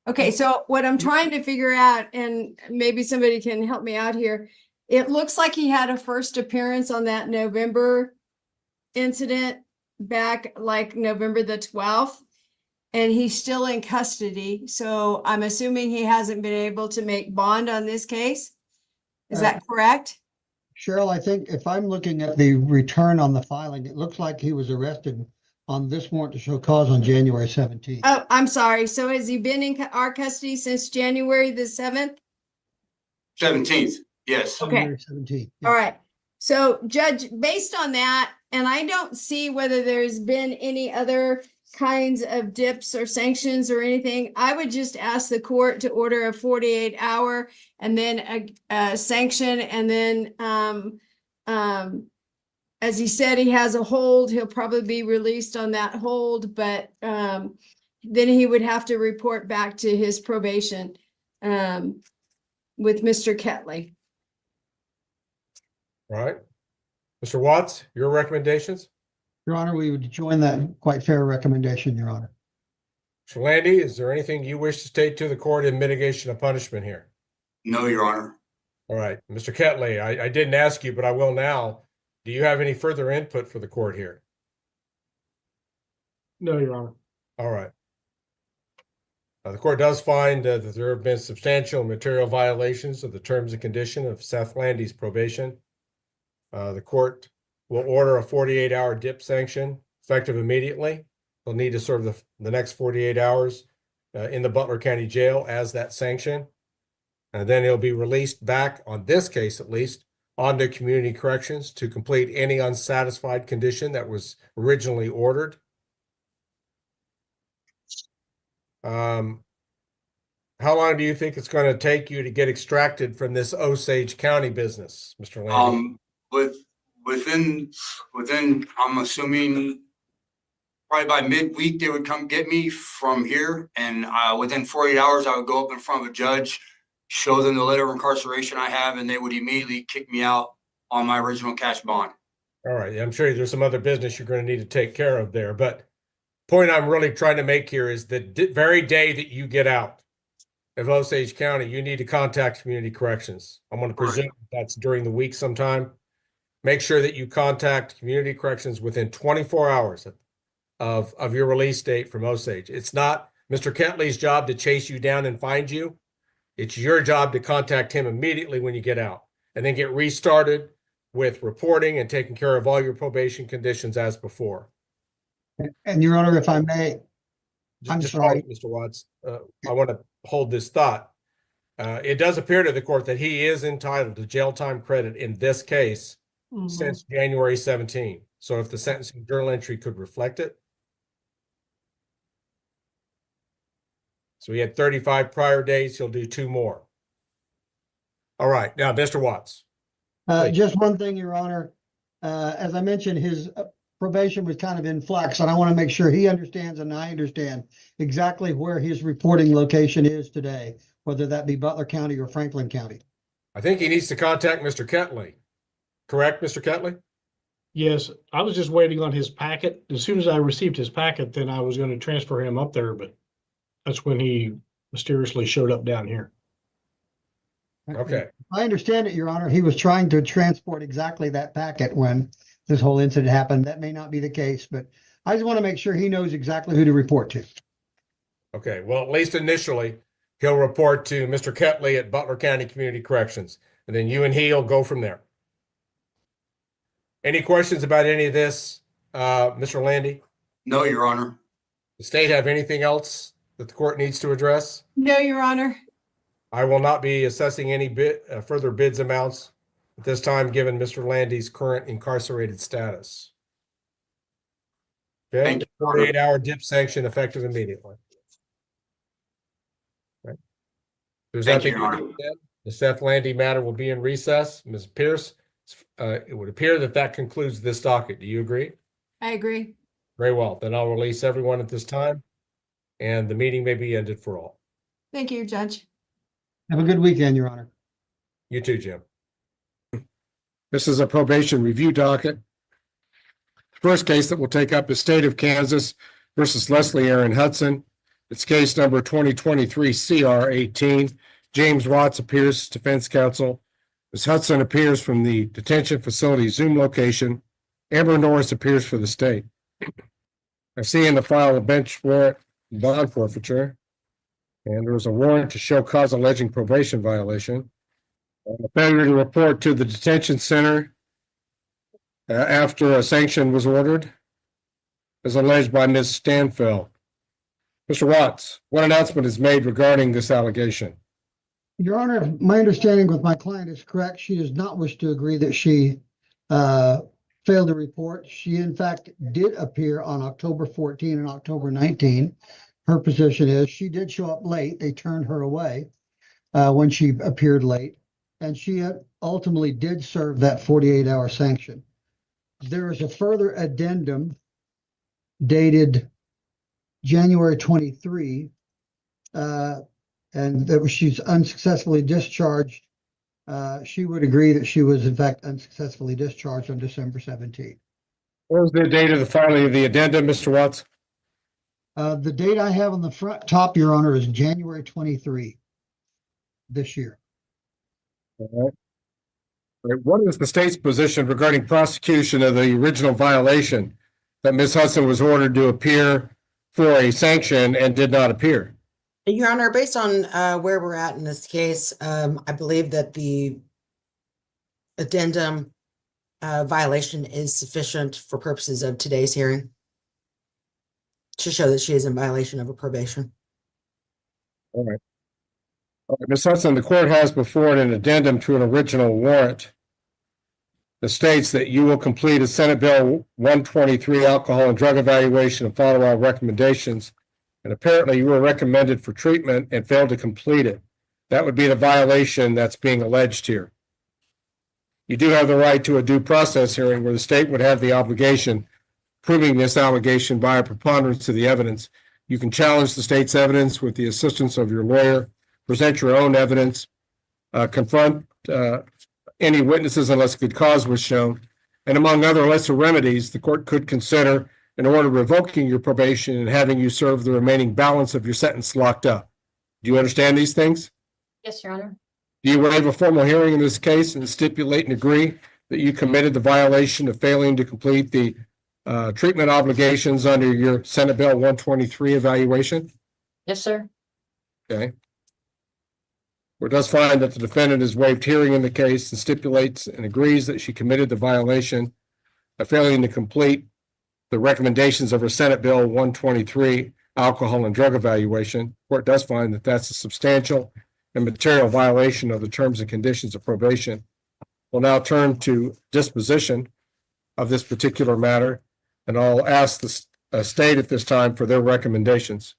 Okay, so what I'm trying to figure out, and maybe somebody can help me out here, it looks like he had a first appearance on that November incident back like November the 12th, and he's still in custody. So I'm assuming he hasn't been able to make bond on this case. Is that correct? Cheryl, I think if I'm looking at the return on the filing, it looks like he was arrested on this warrant to show cause on January 17th. Oh, I'm sorry. So has he been in our custody since January the 7th? 17th, yes. Okay. January 17th. All right. So Judge, based on that, and I don't see whether there's been any other kinds of dips or sanctions or anything, I would just ask the court to order a 48-hour and then a sanction. And then, as he said, he has a hold. He'll probably be released on that hold, but then he would have to report back to his probation with Mr. Ketley. All right. Mr. Watts, your recommendations? Your Honor, we would join that quite fair recommendation, Your Honor. Mr. Landy, is there anything you wish to state to the court in mitigation of punishment here? No, Your Honor. All right, Mr. Ketley, I didn't ask you, but I will now. Do you have any further input for the court here? No, Your Honor. All right. The court does find that there have been substantial material violations of the terms and condition of Seth Landy's probation. The court will order a 48-hour dip sanction effective immediately. He'll need to serve the next 48 hours in the Butler County Jail as that sanction. And then he'll be released back, on this case at least, onto community corrections to complete any unsatisfied condition that was originally ordered. How long do you think it's going to take you to get extracted from this Osage County business, Mr. Landy? Within, I'm assuming probably by midweek, they would come get me from here. And within 48 hours, I would go up in front of a judge, show them the letter of incarceration I have, and they would immediately kick me out on my original cash bond. All right. I'm sure there's some other business you're going to need to take care of there. But point I'm really trying to make here is the very day that you get out of Osage County, you need to contact community corrections. I'm going to presume that's during the week sometime. Make sure that you contact community corrections within 24 hours of your release date from Osage. It's not Mr. Ketley's job to chase you down and find you. It's your job to contact him immediately when you get out and then get restarted with reporting and taking care of all your probation conditions as before. And Your Honor, if I may, I'm sorry, Mr. Watts, I want to hold this thought. It does appear to the court that he is entitled to jail time credit in this case since January 17. So if the sentencing journal entry could reflect it. So he had 35 prior days. He'll do 2 more. All right. Now, Mr. Watts. Just one thing, Your Honor. As I mentioned, his probation was kind of in flux, and I want to make sure he understands and I understand exactly where his reporting location is today, whether that be Butler County or Franklin County. I think he needs to contact Mr. Ketley. Correct, Mr. Ketley? Yes, I was just waiting on his packet. As soon as I received his packet, then I was going to transfer him up there, but that's when he mysteriously showed up down here. Okay. I understand it, Your Honor. He was trying to transport exactly that packet when this whole incident happened. That may not be the case, but I just want to make sure he knows exactly who to report to. Okay. Well, at least initially, he'll report to Mr. Ketley at Butler County Community Corrections, and then you and he'll go from there. Any questions about any of this, Mr. Landy? No, Your Honor. The state have anything else that the court needs to address? No, Your Honor. I will not be assessing any further bids amounts at this time, given Mr. Landy's current incarcerated status. Okay, Thank you. 48-hour dip sanction effective immediately. Right. There's Thank you, nothing Your Honor. said. The Seth Landy matter will be in recess. Ms. Pierce, it would appear that concludes this docket. Do you agree? I agree. Very well. Then I'll release everyone at this time, and the meeting may be ended for all. Thank you, Judge. Have a good weekend, Your Honor. You too, Jim. This is a probation review docket. The first case that we'll take up is State of Kansas versus Leslie Aaron Hudson. It's case number 2023 CR 18. James Watts appears as defense counsel. Ms. Hudson appears from the detention facility Zoom location. Amber Norris appears for the state. I see in the file a bench warrant bond forfeiture. And there was a warrant to show cause alleging probation violation. A failure to report to the detention center after a sanction was ordered, as alleged by Ms. Stanfill. Mr. Watts, what announcement is made regarding this allegation? Your Honor, my understanding with my client is correct. She does not wish to agree that she failed to report. She, in fact, did appear on October 14 and October 19. Her position is she did show up late. They turned her away when she appeared late, and she ultimately did serve that 48-hour sanction. There is a further addendum dated January 23, and that she's unsuccessfully discharged she would agree that she was in fact unsuccessfully discharged on December 17th. What was the date of the filing of the addendum, Mr. Watts? The date I have on the front top, Your Honor, is January 23 this year. All right. All right. What is the state's position regarding prosecution of the original violation that Ms. Hudson was ordered to appear for a sanction and did not appear? Your Honor, based on where we're at in this case, I believe that the addendum violation is sufficient for purposes of today's hearing to show that she is in violation of a probation. All right. All right, Ms. Hudson, the court has before it an addendum to an original warrant that states that you will complete a Senate Bill 123 alcohol and drug evaluation and follow our recommendations. And apparently you were recommended for treatment and failed to complete it. That would be the violation that's being alleged here. You do have the right to a due process hearing where the state would have the obligation proving this allegation by a preponderance of the evidence. You can challenge the state's evidence with the assistance of your lawyer, present your own evidence, confront any witnesses unless good cause was shown. And among other lesser remedies, the court could consider an order revoking your probation and having you serve the remaining balance of your sentence locked up. Do you understand these things? Yes, Your Honor. Do you waive a formal hearing in this case and stipulate and agree that you committed the violation of failing to complete the treatment obligations under your Senate Bill 123 evaluation? Yes, sir. Okay. Court does find that the defendant has waived hearing in the case and stipulates and agrees that she committed the violation of failing to complete the recommendations of her Senate Bill 123 alcohol and drug evaluation. Court does find that that's a substantial and material violation of the terms and conditions of probation. We'll now turn to disposition of this particular matter, and I'll ask the state at this time for their recommendations.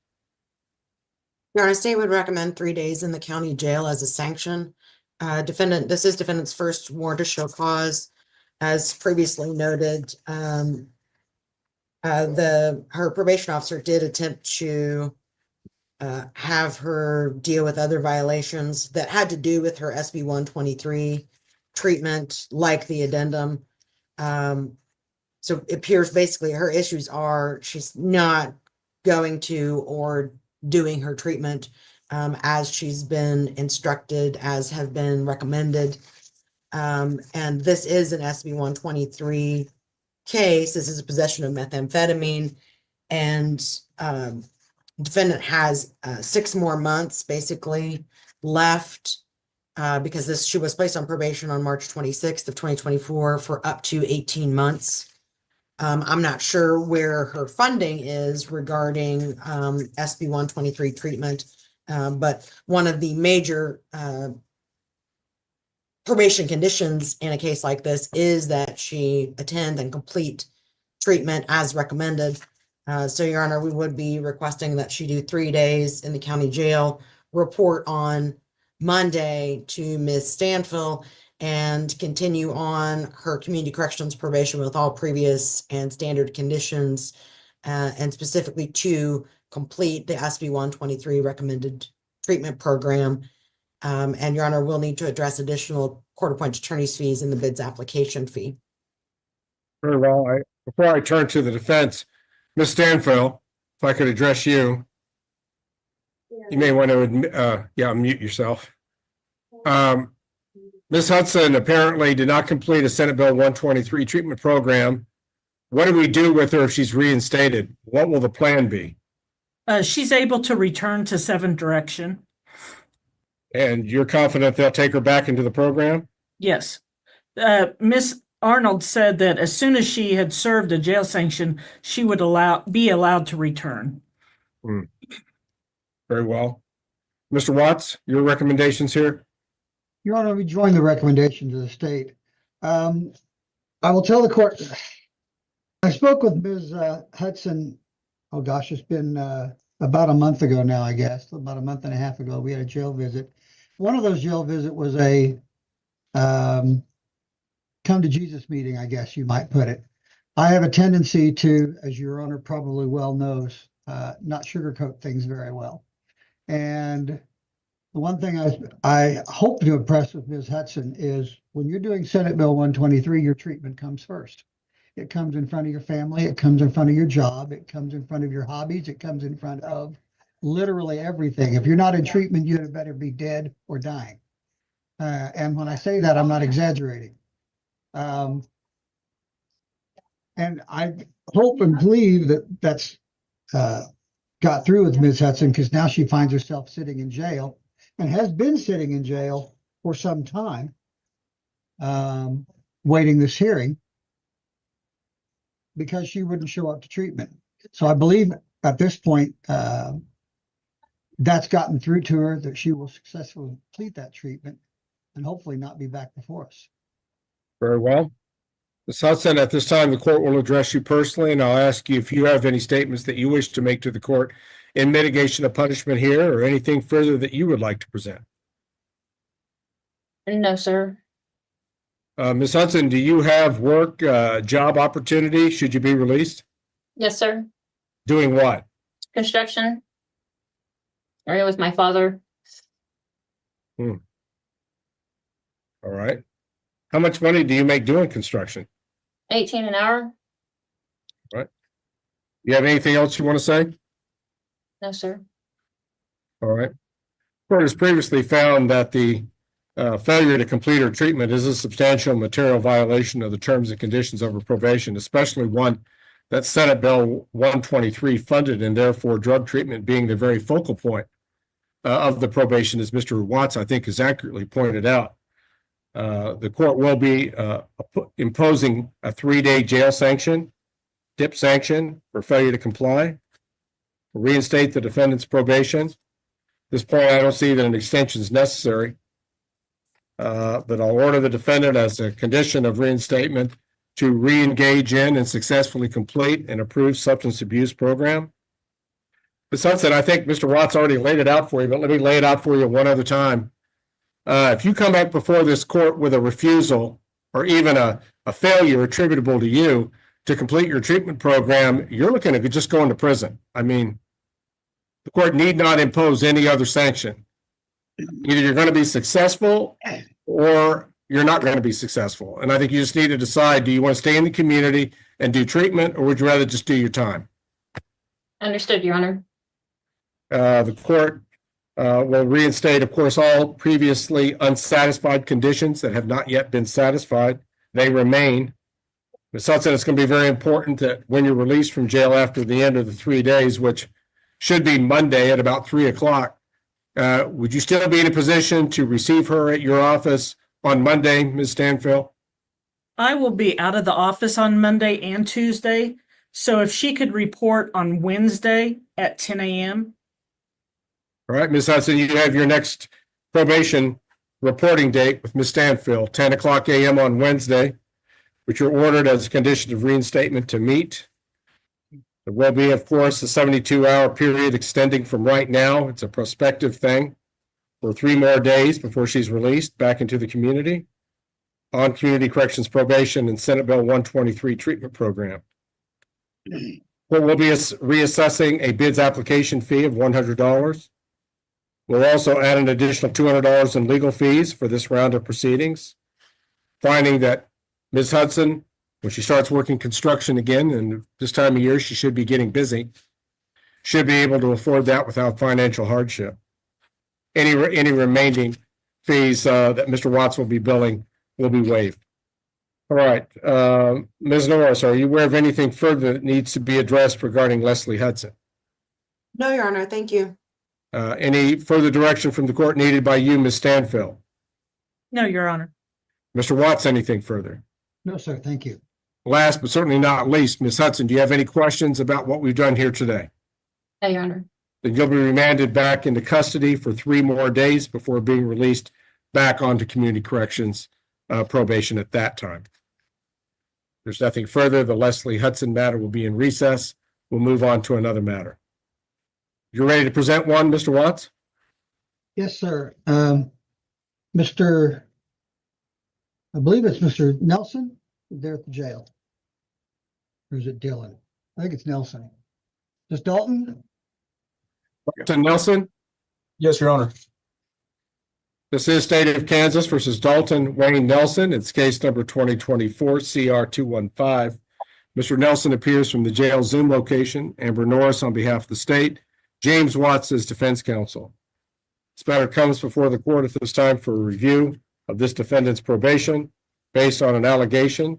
Your Honor, state would recommend 3 days in the county jail as a sanction. This is defendant's first warrant to show cause. As previously noted, her probation officer did attempt to have her deal with other violations that had to do with her SB 123 treatment, like the addendum. So it appears basically her issues are she's not going to or doing her treatment as she's been instructed, as have been recommended. And this is an SB 123 case. This is a possession of methamphetamine, and defendant has 6 more months basically left because she was placed on probation on March 26th of 2024 for up to 18 months. I'm not sure where her funding is regarding SB 123 treatment, but one of the major probation conditions in a case like this is that she attend and complete treatment as recommended. So, Your Honor, we would be requesting that she do 3 days in the county jail, report on Monday to Ms. Stanfill, and continue on her community corrections probation with all previous and standard conditions, and specifically to complete the SB 123 recommended treatment program. And Your Honor, we'll need to address additional court-appointed attorney's fees in the bids application fee. Very well. Before I turn to the defense, Ms. Stanfill, if I could address you, you may want to unmute yourself. Ms. Hudson apparently did not complete a Senate Bill 123 treatment program. What do we do with her if she's reinstated? What will the plan be? She's able to return to 7 Direction. And you're confident they'll take her back into the program? Yes. Miss Arnold said that as soon as she had served a jail sanction, she would be allowed to return. Very well. Mr. Watts, your recommendations here? Your Honor, we join the recommendations of the state. I will tell the court, I spoke with Ms. Hudson, oh gosh, it's been about a month ago now, I guess, about a month and a half ago. We had a jail visit. One of those jail visits was a come to Jesus meeting, I guess you might put it. I have a tendency to, as Your Honor probably well knows, not sugarcoat things very well. And The one thing I hope to impress with Ms. Hudson is when you're doing Senate Bill 123, your treatment comes first. It comes in front of your family. It comes in front of your job. It comes in front of your hobbies. It comes in front of literally everything. If you're not in treatment, you better be dead or dying. And when I say that, I'm not exaggerating. And I hope and believe that that's got through with Ms. Hudson, because now she finds herself sitting in jail and has been sitting in jail for some time, waiting this hearing because she wouldn't show up to treatment. So I believe at this point, that's gotten through to her, that she will successfully complete that treatment and hopefully not be back before us. Very well. Ms. Hudson, at this time, the court will address you personally, and I'll ask you if you have any statements that you wish to make to the court in mitigation of punishment here, or anything further that you would like to present. No, sir. Ms. Hudson, do you have work, job opportunity should you be released? Yes, sir. Doing what? Construction. Area with my father. All right. How much money do you make doing construction? 18 an hour. All right. You have anything else you want to say? No, sir. All right. Court has previously found that the failure to complete her treatment is a substantial material violation of the terms and conditions of her probation, especially one that Senate Bill 123 funded, and therefore drug treatment being the very focal point of the probation, as Mr. Watts, I think, has accurately pointed out. The court will be imposing a 3-day jail sanction, dip sanction for failure to comply, reinstate the defendant's probation. At this point, I don't see that an extension is necessary, but I'll order the defendant, as a condition of reinstatement, to re-engage in and successfully complete an approved substance abuse program. Ms. Hudson, I think Mr. Watts already laid it out for you, but let me lay it out for you one other time. If you come back before this court with a refusal or even a failure attributable to you to complete your treatment program, you're looking at just going to prison. I mean, the court need not impose any other sanction. Either you're going to be successful or you're not going to be successful. And I think you just need to decide, do you want to stay in the community and do treatment, or would you rather just do your time? Understood, Your Honor. The court will reinstate, of course, all previously unsatisfied conditions that have not yet been satisfied. They remain. Ms. Hudson, it's going to be very important that when you're released from jail after the end of the 3 days, which should be Monday at about 3 o'clock, would you still be in a position to receive her at your office on Monday, Ms. Stanfield? I will be out of the office on Monday and Tuesday. So if she could report on Wednesday at 10 a.m. All right, Ms. Hudson, you have your next probation reporting date with Ms. Stanfield, 10 o'clock a.m. on Wednesday, which you're ordered as a condition of reinstatement to meet. There will be, of course, a 72-hour period extending from right now. It's a prospective thing for 3 more days before she's released back into the community on community corrections probation and Senate Bill 123 treatment program. We'll be reassessing a bids application fee of $100. We'll also add an additional $200 in legal fees for this round of proceedings, finding that Ms. Hudson, when she starts working construction again, and this time of year she should be getting busy, should be able to afford that without financial hardship. Any remaining fees that Mr. Watts will be billing will be waived. All right, Ms. Norris, are you aware of anything further that needs to be addressed regarding Leslie Hudson? No, Your Honor, thank you. Any further direction from the court needed by you, Ms. Stanfield? No, Your Honor. Mr. Watts, anything further? No, sir. Thank you. Last but certainly not least, Ms. Hudson, do you have any questions about what we've done here today? No, Your Honor. Then you'll be remanded back into custody for 3 more days before being released back onto community corrections probation at that time. There's nothing further. The Leslie Hudson matter will be in recess. We'll move on to another matter. You're ready to present one, Mr. Watts? Yes, sir. I believe it's Mr. Nelson there at the jail. Or is it Dylan? I think it's Nelson. Just Dalton? To Nelson? Yes, Your Honor. This is State of Kansas versus Dalton Wayne Nelson. It's case number 2024 CR 215. Mr. Nelson appears from the jail Zoom location. Amber Norris on behalf of the state. James Watts is defense counsel. This matter comes before the court at this time for a review of this defendant's probation based on an allegation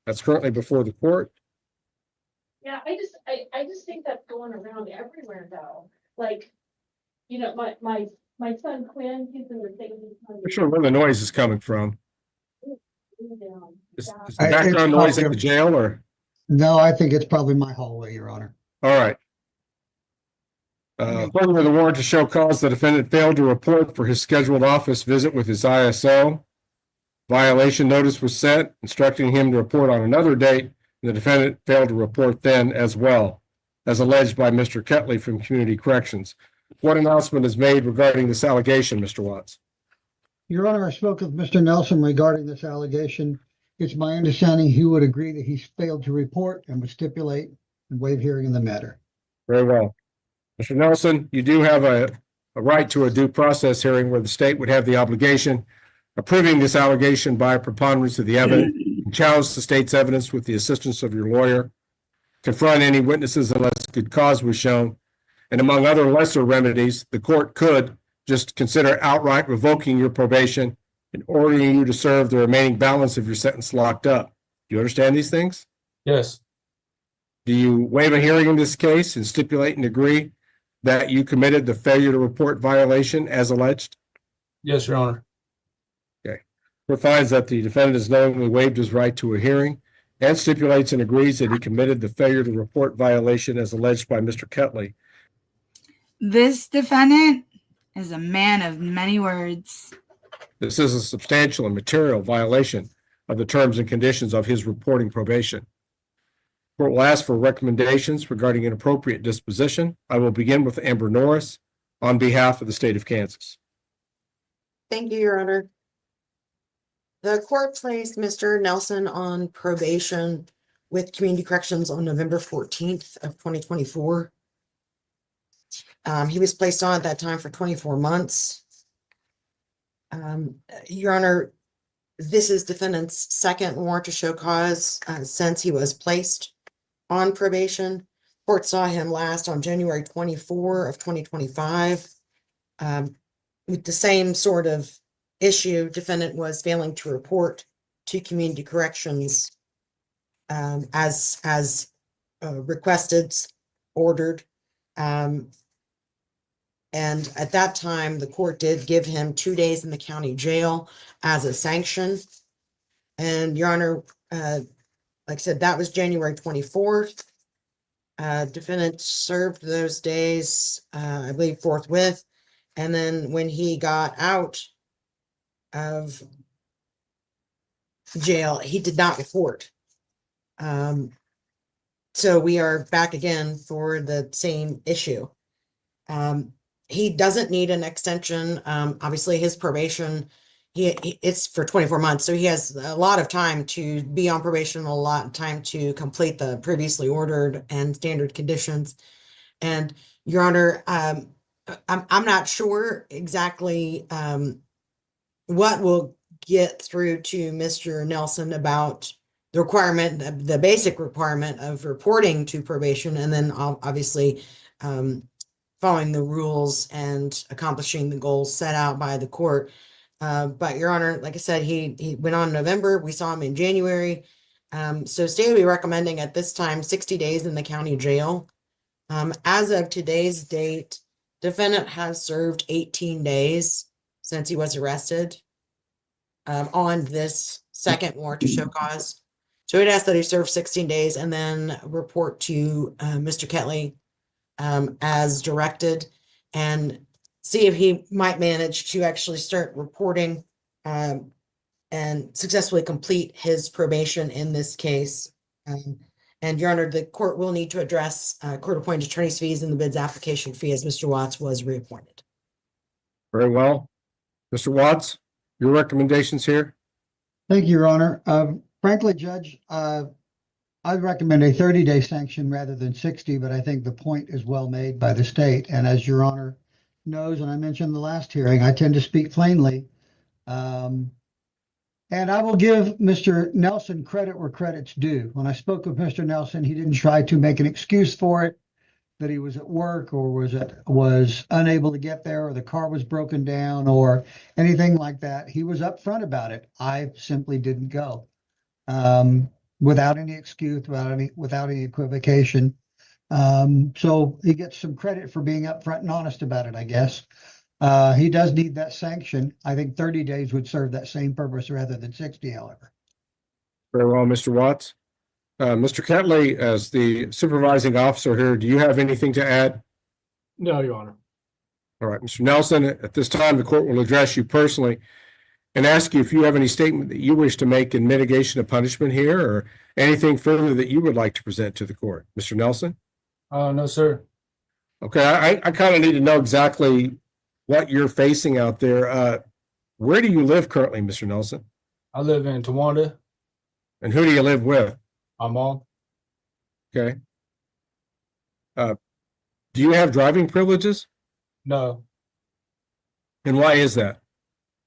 that's currently before the court. Yeah, I just think that's going around everywhere though. Like, you know, my son Quinn, he's in the same. I'm sure where the noise is coming from. Is the It's background noise at probably- the jail or? No, I think it's probably my hallway, Your Honor. All right. According to the warrant to show cause, the defendant failed to report for his scheduled office visit with his ISO. Violation notice was sent instructing him to report on another date. The defendant failed to report then as well, as alleged by Mr. Ketley from Community Corrections. What announcement is made regarding this allegation, Mr. Watts? Your Honor, I spoke with Mr. Nelson regarding this allegation. It's my understanding he would agree that he's failed to report and would stipulate and waive hearing in the matter. Very well. Mr. Nelson, you do have a right to a due process hearing where the state would have the obligation of proving this allegation by a preponderance of the evidence, and challenge the state's evidence with the assistance of your lawyer, confront any witnesses unless good cause was shown, and among other lesser remedies, the court could just consider outright revoking your probation and ordering you to serve the remaining balance of your sentence locked up. Do you understand these things? Yes. Do you waive a hearing in this case and stipulate and agree that you committed the failure to report violation as alleged? Yes, Your Honor. Okay. Court finds that the defendant has knowingly waived his right to a hearing and stipulates and agrees that he committed the failure to report violation as alleged by Mr. Ketley. This defendant is a man of many words. This is a substantial and material violation of the terms and conditions of his reporting probation. Court will ask for recommendations regarding an appropriate disposition. I will begin with Amber Norris on behalf of the state of Kansas. Thank you, Your Honor. The court placed Mr. Nelson on probation with Community Corrections on November 14th of 2024. He was placed on at that time for 24 months. Your Honor, this is defendant's second warrant to show cause since he was placed on probation. Court saw him last on January 24 of 2025. With the same sort of issue, defendant was failing to report to Community Corrections as requested, ordered. And at that time, the court did give him 2 days in the county jail as a sanction. And Your Honor, like I said, that was January 24th. Defendant served those days, I believe, forthwith. And then when he got out of jail, he did not report. So we are back again for the same issue. He doesn't need an extension. Obviously, his probation, it's for 24 months. So he has a lot of time to be on probation, a lot of time to complete the previously ordered and standard conditions. And Your Honor, I'm not sure exactly what will get through to Mr. Nelson about the requirement, the basic requirement of reporting to probation, and then obviously following the rules and accomplishing the goals set out by the court. But Your Honor, like I said, he went on in November. We saw him in January. So state will be recommending at this time 60 days in the county jail. As of today's date, defendant has served 18 days since he was arrested on this second warrant to show cause. So it asks that he serve 16 days and then report to Mr. Ketley as directed, and see if he might manage to actually start reporting and successfully complete his probation in this case. And Your Honor, the court will need to address court-appointed attorney's fees and the bid's application fee as Mr. Watts was reappointed. Very well. Mr. Watts, your recommendations here? Thank you, Your Honor. Frankly, Judge, I'd recommend a 30-day sanction rather than 60, but I think the point is well made by the state. And as Your Honor knows, and I mentioned the last hearing, I tend to speak plainly. And I will give Mr. Nelson credit where credit's due. When I spoke with Mr. Nelson, he didn't try to make an excuse for it, that he was at work or was unable to get there or the car was broken down or anything like that. He was upfront about it. I simply didn't go. Without any excuse, without any equivocation. So he gets some credit for being upfront and honest about it, I guess. He does need that sanction. I think 30 days would serve that same purpose rather than 60, however. Very well, Mr. Watts. Mr. Ketley, as the supervising officer here, do you have anything to add? No, Your Honor. All right, Mr. Nelson, at this time, the court will address you personally and ask you if you have any statement that you wish to make in mitigation of punishment here or anything further that you would like to present to the court. Mr. Nelson? No, sir. Okay, I kind of need to know exactly what you're facing out there. Where do you live currently, Mr. Nelson? I live in Tawanda. And who do you live with? My mom. Okay. Do you have driving privileges? No. And why is that?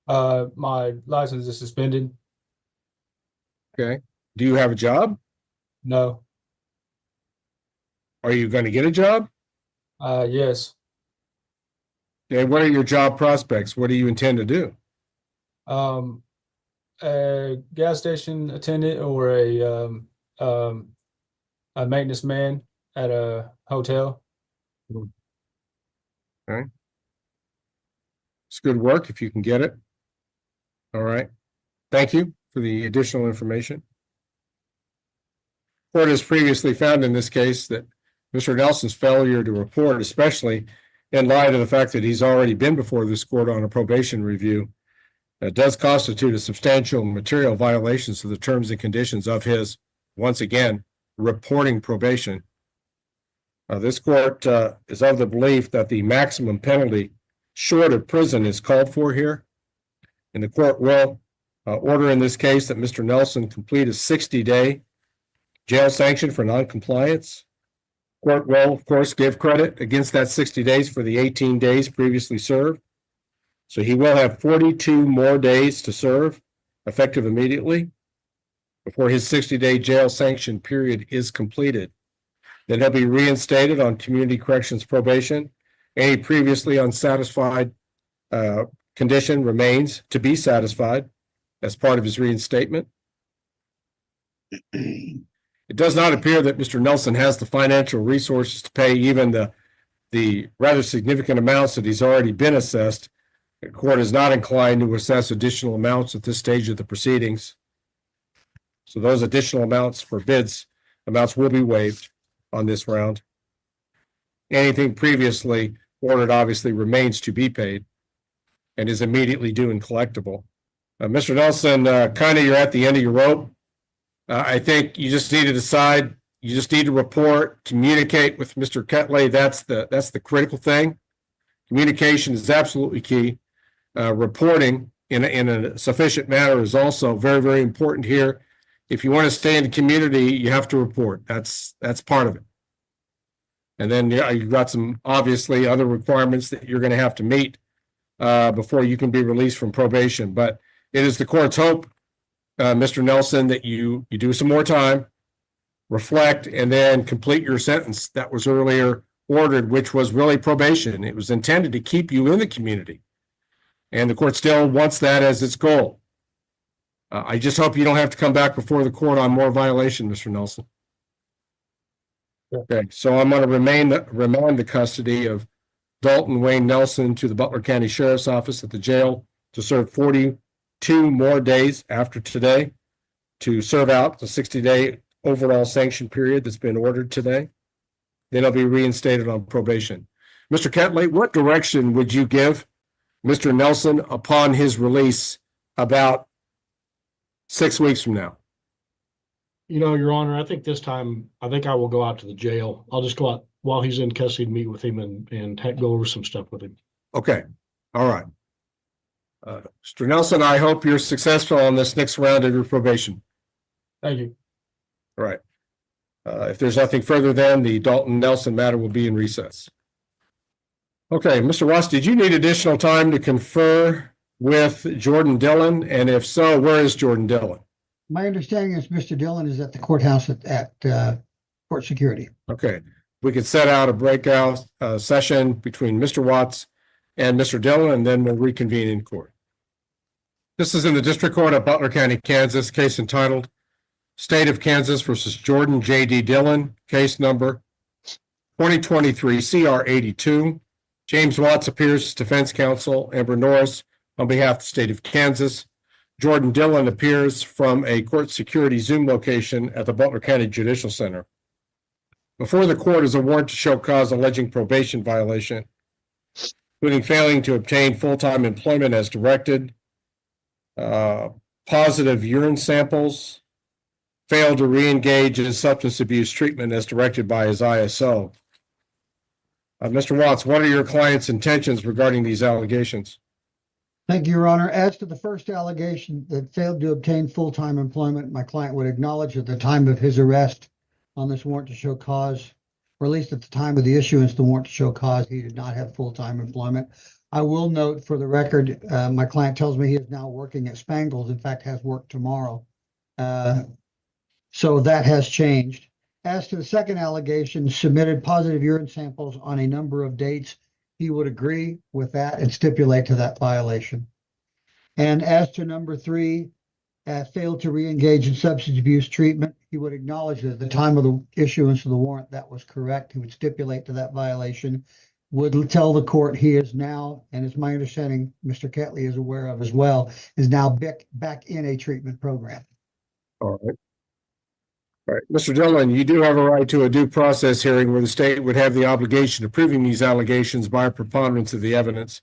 My license is suspended. Okay. Do you have a job? No. Are you going to get a job? Yes. Okay. What are your job prospects? What do you intend to do? A gas station attendant or a maintenance man at a hotel. Okay. It's good work if you can get it. All right. Thank you for the additional information. Court has previously found in this case that Mr. Nelson's failure to report, especially in light of the fact that he's already been before this court on a probation review, does constitute a substantial material violations of the terms and conditions of his, once again, reporting probation. This court is of the belief that the maximum penalty short of prison is called for here. And the court will order in this case that Mr. Nelson complete a 60-day jail sanction for noncompliance. Court will, of course, give credit against that 60 days for the 18 days previously served. So he will have 42 more days to serve, effective immediately, before his 60-day jail sanction period is completed. Then he'll be reinstated on community corrections probation. Any previously unsatisfied condition remains to be satisfied as part of his reinstatement. It does not appear that Mr. Nelson has the financial resources to pay even the rather significant amounts that he's already been assessed. The court is not inclined to assess additional amounts at this stage of the proceedings. So those additional amounts for amounts will be waived on this round. Anything previously ordered obviously remains to be paid and is immediately due and collectible. Mr. Nelson, kind of you're at the end of your rope. I think you just need to decide, you just need to report, communicate with Mr. Ketley. That's the critical thing. Communication is absolutely key. Reporting in a sufficient manner is also very, very important here. If you want to stay in the community, you have to report. That's part of it. And then you've got some obviously other requirements that you're going to have to meet before you can be released from probation. But it is the court's hope, Mr. Nelson, that you do some more time, reflect, and then complete your sentence that was earlier ordered, which was really probation. It was intended to keep you in the community. And the court still wants that as its goal. I just hope you don't have to come back before the court on more violation, Mr. Nelson. Okay, so I'm going to remand the custody of Dalton Wayne Nelson to the Butler County Sheriff's Office at the jail to serve 42 more days after today to serve out the 60-day overall sanction period that's been ordered today. Then he'll be reinstated on probation. Mr. Ketley, what direction would you give Mr. Nelson upon his release about 6 weeks from now? You know, Your Honor, I think this time, I think I will go out to the jail. I'll just go out while he's in custody and meet with him and go over some stuff with him. Okay. All right. Mr. Nelson, I hope you're successful on this next round of your probation. Thank you. All right. If there's nothing further, then the Dalton Nelson matter will be in recess. Okay, Mr. Ross, did you need additional time to confer with Jordan Dillon? And if so, where is Jordan Dillon? My understanding is Mr. Dillon is at the courthouse at court security. Okay, we could set out a breakout session between Mr. Watts and Mr. Dillon, and then we'll reconvene in court. This is in the District Court of Butler County, Kansas, case entitled State of Kansas versus Jordan J.D. Dillon, case number 2023 CR 82. James Watts appears as defense counsel, Amber Norris on behalf of the state of Kansas. Jordan Dillon appears from a court security Zoom location at the Butler County Judicial Center. Before the court is a warrant to show cause alleging probation violation, including failing to obtain full-time employment as directed, positive urine samples, failed to re-engage in substance abuse treatment as directed by his ISO. Mr. Watts, what are your client's intentions regarding these allegations? Thank you, Your Honor. As to the first allegation that failed to obtain full-time employment, my client would acknowledge at the time of his arrest on this warrant to show cause, or at least at the time of the issuance of the warrant to show cause, he did not have full-time employment. I will note for the record, my client tells me he is now working at Spangles, in fact, has work tomorrow. So that has changed. As to the second allegation, submitted positive urine samples on a number of dates. He would agree with that and stipulate to that violation. And as to number 3, failed to re-engage in substance abuse treatment, he would acknowledge that at the time of the issuance of the warrant, that was correct. He would stipulate to that violation, would tell the court he is now, and it's my understanding Mr. Ketley is aware of as well, is now back in a treatment program. All right. All right, Mr. Dillon, you do have a right to a due process hearing where the state would have the obligation of proving these allegations by a preponderance of the evidence.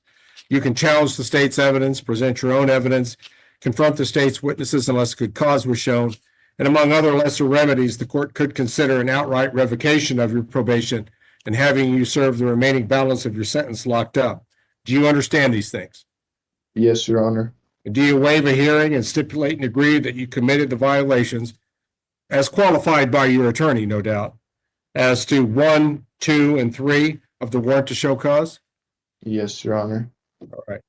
You can challenge the state's evidence, present your own evidence, confront the state's witnesses unless good cause was shown, and among other lesser remedies, the court could consider an outright revocation of your probation and having you serve the remaining balance of your sentence locked up. Do you understand these things? Yes, Your Honor. And do you waive a hearing and stipulate and agree that you committed the violations as qualified by your attorney, no doubt, as to 1, 2, and 3 of the warrant to show cause? Yes, Your Honor. All right.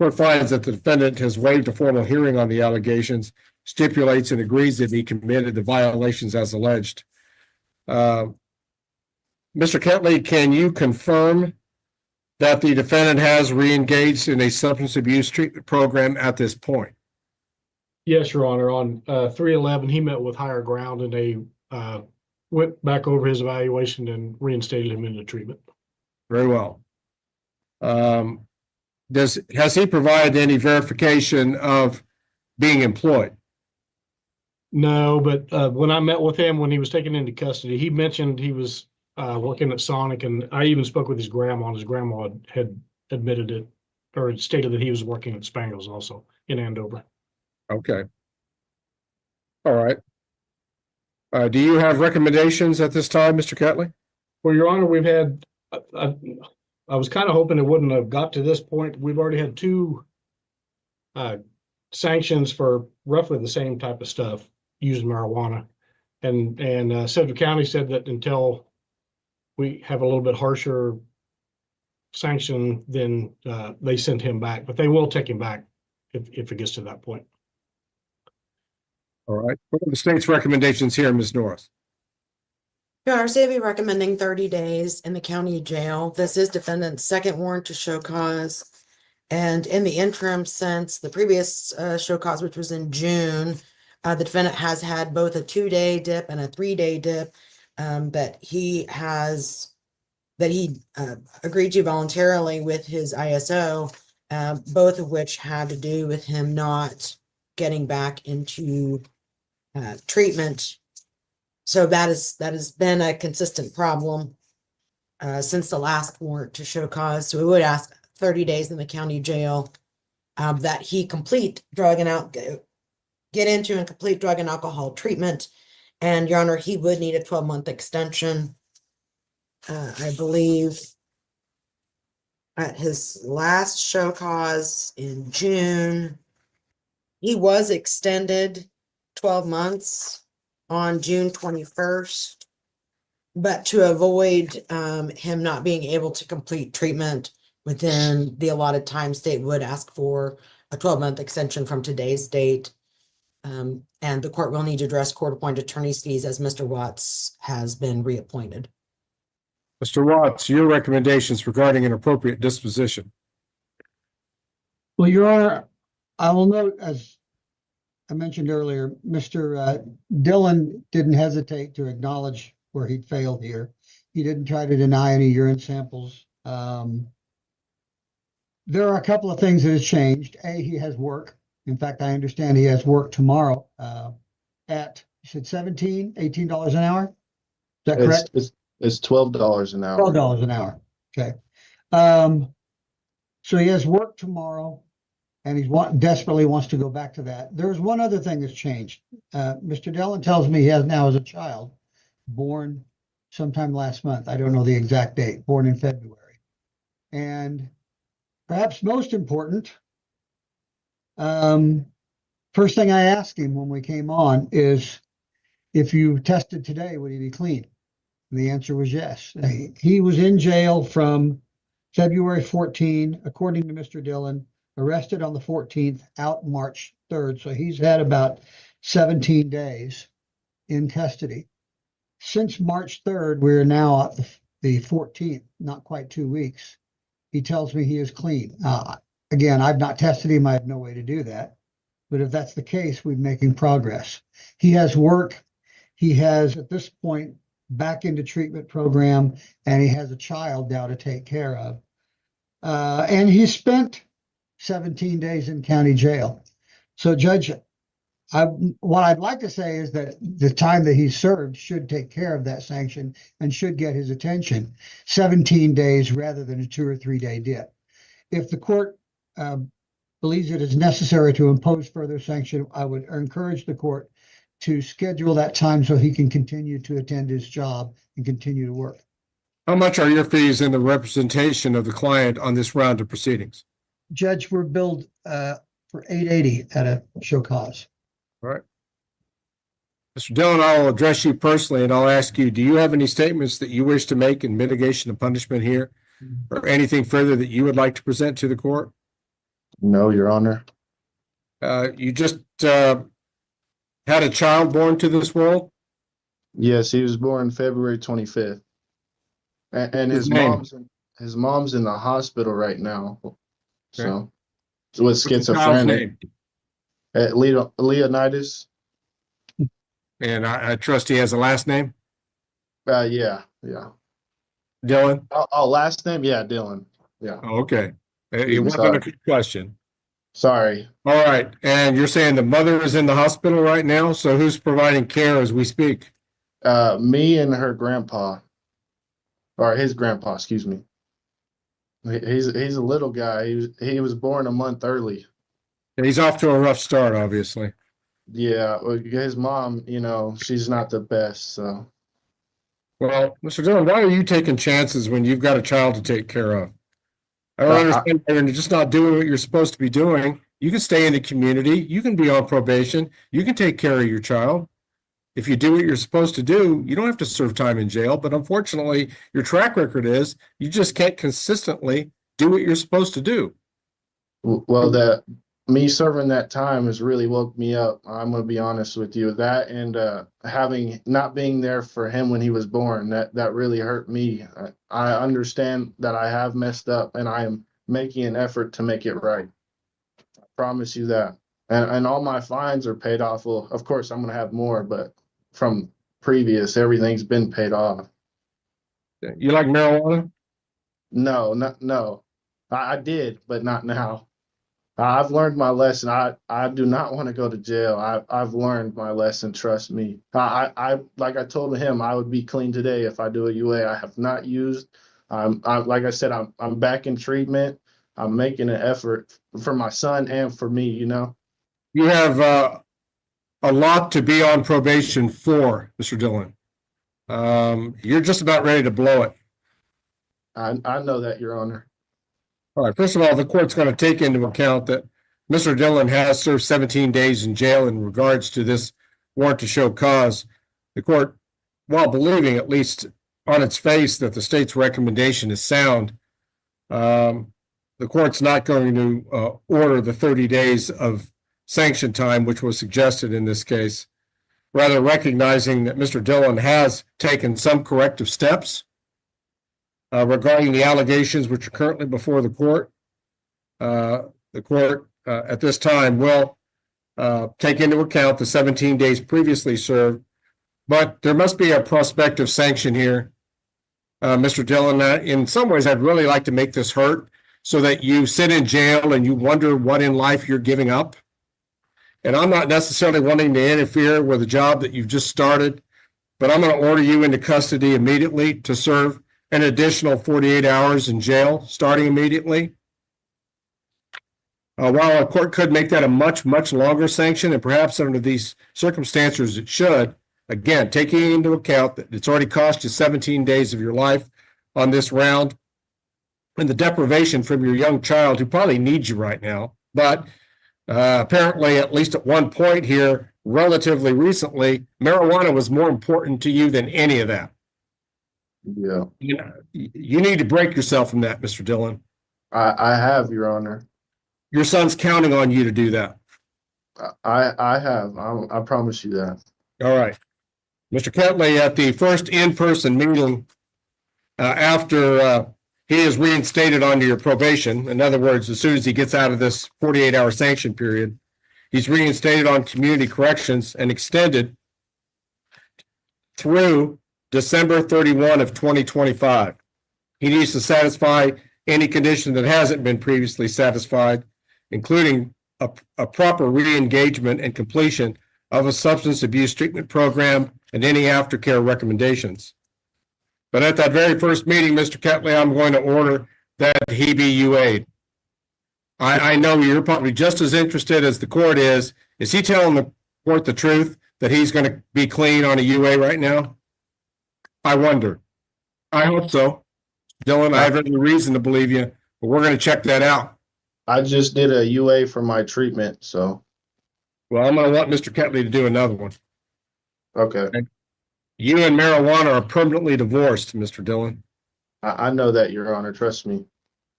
Court finds that the defendant has waived a formal hearing on the allegations, stipulates and agrees that he committed the violations as alleged. Mr. Ketley, can you confirm that the defendant has re-engaged in a substance abuse treatment program at this point? Yes, Your Honor. On 3/11, he met with Higher Ground and they went back over his evaluation and reinstated him into treatment. Very well. Has he provided any verification of being employed? No, but when I met with him when he was taken into custody, he mentioned he was working at Sonic, and I even spoke with his grandma, and his grandma had admitted it or had stated that he was working at Spangles also in Andover. Okay. All right. Do you have recommendations at this time, Mr. Ketley? Well, Your Honor, we've had, I was kind of hoping it wouldn't have got to this point. We've already had 2 sanctions for roughly the same type of stuff, using marijuana. And Sedgwick County said that until we have a little bit harsher sanction, then they sent him back, but they will take him back if it gets to that point. All right. What are the state's recommendations here, Ms. Norris? Your Honor, state be recommending 30 days in the county jail. This is defendant's second warrant to show cause. And in the interim since the previous show cause, which was in June, the defendant has had both a 2-day dip and a 3-day dip that he agreed to voluntarily with his ISO, both of which had to do with him not getting back into treatment. So that has been a consistent problem since the last warrant to show cause. So we would ask 30 days in the county jail that he complete drug and get into and complete drug and alcohol treatment. And Your Honor, he would need a 12-month extension. I believe at his last show cause in June, he was extended 12 months on June 21st. But to avoid him not being able to complete treatment within the allotted time, state would ask for a 12-month extension from today's date. And the court will need to address court-appointed attorney's fees as Mr. Watts has been reappointed. Mr. Watts, your recommendations regarding an appropriate disposition. Well, Your Honor, I will note, as I mentioned earlier, Mr. Dillon didn't hesitate to acknowledge where he'd failed here. He didn't try to deny any urine samples. There are a couple of things that has changed. A, he has work. In fact, I understand he has work tomorrow at, you said $17, $18 an hour? Is that correct? It's $12 an hour. $12 an hour. Okay. So he has work tomorrow, and he's desperately wants to go back to that. There's one other thing that's changed. Mr. Dillon tells me he has now as a child, born sometime last month. I don't know the exact date, born in February. And perhaps most important, first thing I asked him when we came on is, if you tested today, would he be clean? And the answer was yes. He was in jail from February 14, according to Mr. Dillon, arrested on the 14th, out March 3rd. So he's had about 17 days in custody. Since March 3rd, we're now at the 14th, not quite 2 weeks. He tells me he is clean. Again, I've not tested him. I have no way to do that. But if that's the case, we're making progress. He has work. He has, at this point, back into treatment program, and he has a child now to take care of. And he spent 17 days in county jail. So, Judge, what I'd like to say is that the time that he served should take care of that sanction and should get his attention. 17 days rather than a 2 or 3 day dip. If the court believes it is necessary to impose further sanction, I would encourage the court to schedule that time so he can continue to attend his job and continue to work. How much are your fees in the representation of the client on this round of proceedings? Judge, we're billed for $880 at a show cause. All right. Mr. Dillon, I'll address you personally, and I'll ask you, do you have any statements that you wish to make in mitigation of punishment here, or anything further that you would like to present to the court? No, Your Honor. You just had a child born to this world? Yes, he was born February 25th. And his mom's in the hospital right now. So with schizophrenia. Leonidas. And I trust he has a last name? Yeah. Dillon? Oh, last name? Yeah, Dillon. Yeah. Oh, okay. It wasn't a good question. Sorry. All right. And you're saying the mother is in the hospital right now? So who's providing care as we speak? Me and her grandpa. Or his grandpa, excuse me. He's a little guy. He was born a month early. And he's off to a rough start, obviously. Yeah, his mom, she's not the best, so. Well, Mr. Dillon, why are you taking chances when you've got a child to take care of? I don't understand why you're just not doing what you're supposed to be doing. You can stay in the community. You can be on probation. You can take care of your child. If you do what you're supposed to do, you don't have to serve time in jail. But unfortunately, your track record is you just can't consistently do what you're supposed to do. Well, me serving that time has really woke me up. I'm going to be honest with you. That and not being there for him when he was born, that really hurt me. I understand that I have messed up, and I am making an effort to make it right. I promise you that. And all my fines are paid off. Well, of course, I'm going to have more, but from previous, everything's been paid off. You like marijuana? No. I did, but not now. I've learned my lesson. I do not want to go to jail. I've learned my lesson. Trust me. I like I told him I would be clean today if I do a UA. I have not used. Like I said, I'm back in treatment. I'm making an effort for my son and for me. You have a lot to be on probation for, Mr. Dillon. You're just about ready to blow it. I know that, Your Honor. All right. First of all, the court's going to take into account that Mr. Dillon has served 17 days in jail in regards to this warrant to show cause. The court, while believing at least on its face that the state's recommendation is sound, the court's not going to order the 30 days of sanction time, which was suggested in this case, rather recognizing that Mr. Dillon has taken some corrective steps regarding the allegations which are currently before the court. The court at this time will take into account the 17 days previously served, but there must be a prospective sanction here. Mr. Dillon, in some ways, I'd really like to make this hurt so that you sit in jail and you wonder what in life you're giving up. And I'm not necessarily wanting to interfere with a job that you've just started, but I'm going to order you into custody immediately to serve an additional 48 hours in jail, starting immediately. While a court could make that a much, much longer sanction, and perhaps under these circumstances it should, again, taking into account that it's already cost you 17 days of your life on this round, and the deprivation from your young child who probably needs you right now, but apparently, at least at one point here, relatively recently, marijuana was more important to you than any of that. Yeah. You need to break yourself from that, Mr. Dillon. I have, Your Honor. Your son's counting on you to do that. I have. I promise you that. All right. Mr. Ketley, at the first in-person meeting after he is reinstated onto your probation, in other words, as soon as he gets out of this 48-hour sanction period, he's reinstated on community corrections and extended through December 31 of 2025. He needs to satisfy any condition that hasn't been previously satisfied, including a proper re-engagement and completion of a substance abuse treatment program and any aftercare recommendations. But at that very first meeting, Mr. Ketley, I'm going to order that he be UA'd. I know you're probably just as interested as the court is. Is he telling the court the truth that he's going to be clean on a UA right now? I wonder. I hope so. Dylan, I have every reason to believe you, but we're going to check that out. I just did a UA for my treatment, so. Well, I'm going to want Mr. Ketley to do another one. Okay. You and marijuana are permanently divorced, Mr. Dillon. I know that, Your Honor. Trust me.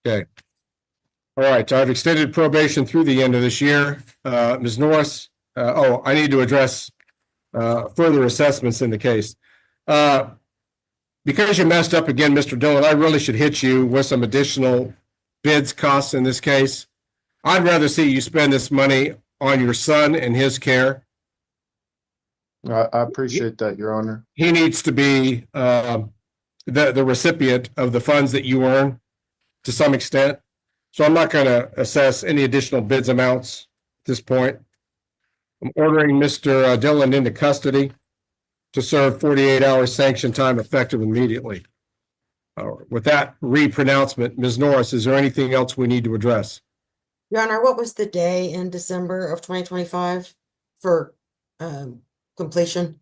Okay. All right. So I've extended probation through the end of this year. Ms. Norris, I need to address further assessments in the case. Because you messed up again, Mr. Dillon, I really should hit you with some additional bids costs in this case. I'd rather see you spend this money on your son and his care. I appreciate that, Your Honor. He needs to be the recipient of the funds that you earn to some extent. So I'm not going to assess any additional bids amounts at this point. I'm ordering Mr. Dillon into custody to serve 48 hours sanction time effective immediately. With that re-pronouncement, Ms. Norris, is there anything else we need to address? Your Honor, what was the day in December of 2025 for completion?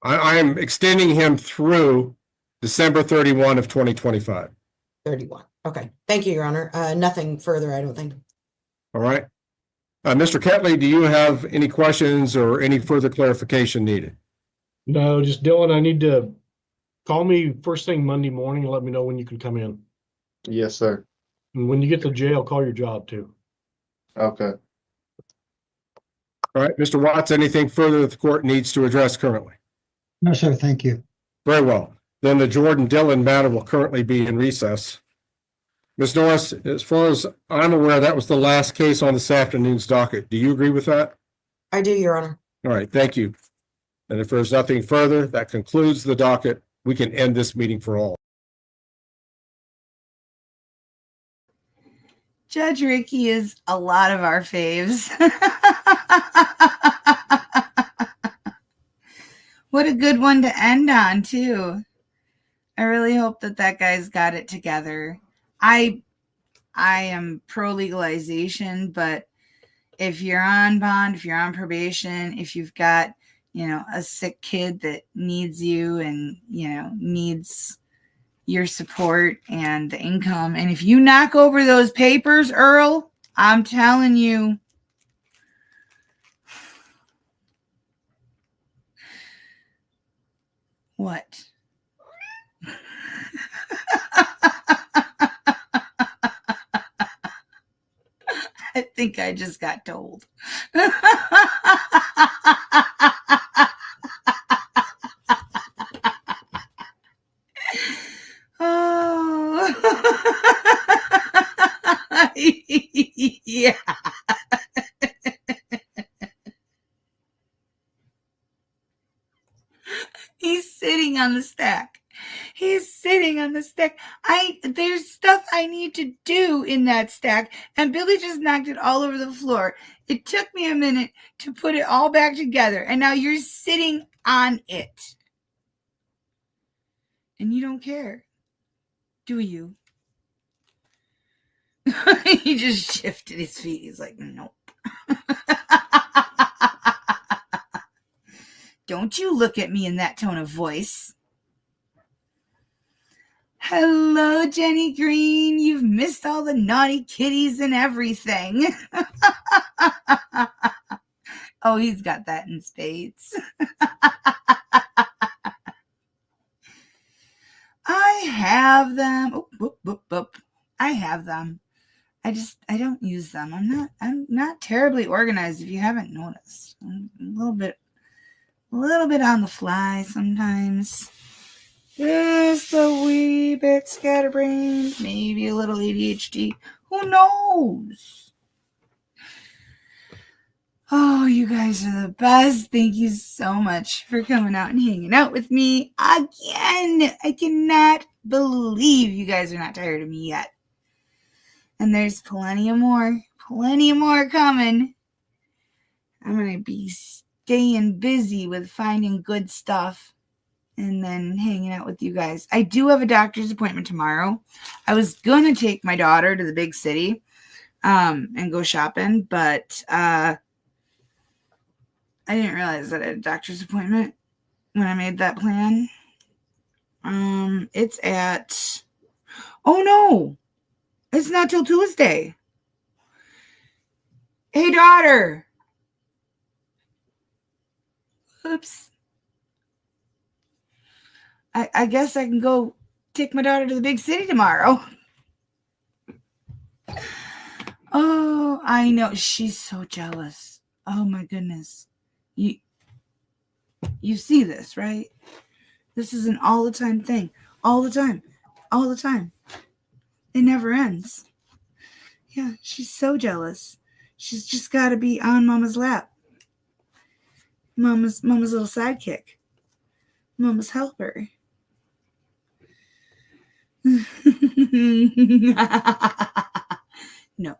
I am extending him through December 31 of 2025. 31. Okay. Thank you, Your Honor. Nothing further, I don't think. All right. Mr. Ketley, do you have any questions or any further clarification needed? No, just Dylan, I need to call me first thing Monday morning and let me know when you can come in. Yes, sir. And when you get to jail, call your job too. Okay. All right, Mr. Watts, anything further that the court needs to address currently? No, sir. Thank you. Very well. Then the Jordan Dillon matter will currently be in recess. Ms. Norris, as far as I'm aware, that was the last case on this afternoon's docket. Do you agree with that? I do, Your Honor. All right, thank you. And if there's nothing further, that concludes the docket. We can end this meeting for all. Judge Ricke is a lot of our faves. What a good one to end on, too. I really hope that that guy's got it together. I am pro legalization, but if you're on bond, if you're on probation, if you've got, a sick kid that needs you and, needs your support and the income, and if you knock over those papers, Earl, I'm telling you, what? think I just got told. Oh. Yeah. He's sitting on the stack. He's sitting on the stack. There's stuff I need to do in that stack, and Billy just knocked it all over the floor. It took me a minute to put it all back together, and now you're sitting on it. And you don't care, do you? He just shifted his feet. He's like, nope. Don't you look at me in that tone of voice. Hello, Jenny Green. You've missed all the naughty kitties and everything. Oh, he's got that in spades. I have them. Oh, boop, boop, boop. I have them. I don't use them. I'm not terribly organized, if you haven't noticed. I'm a little bit on the fly sometimes. Just a wee bit scatterbrained, maybe a little ADHD. Who knows? Oh, you guys are the best. Thank you so much for coming out and hanging out with me again. I cannot believe you guys are not tired of me yet. And there's plenty of more coming. I'm going to be staying busy with finding good stuff and then hanging out with you guys. I do have a doctor's appointment tomorrow. I was going to take my daughter to the big city and go shopping, but I didn't realize that I had a doctor's appointment when I made that plan. It's at, oh no, it's not till Tuesday. Hey, daughter. Oops. I guess I can go take my daughter to the big city tomorrow. Oh, I know. She's so jealous. Oh my goodness. You see this, right? This is an all the time thing. All the time. All the time. It never ends. Yeah, she's so jealous. She's just got to be on Mama's lap. Mama's little sidekick. Mama's helper. No.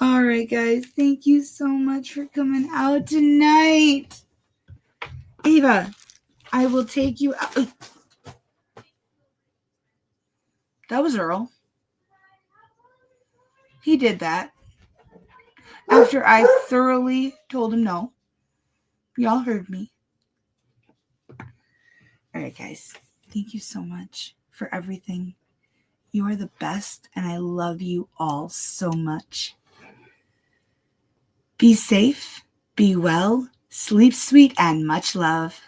All right, guys. Thank you so much for coming out tonight. Ava, I will take you out. That was Earl. He did that after I thoroughly told him no. Y'all heard me. All right, guys. Thank you so much for everything. You are the best, and I love you all so much. Be safe, be well, sleep sweet, and much love.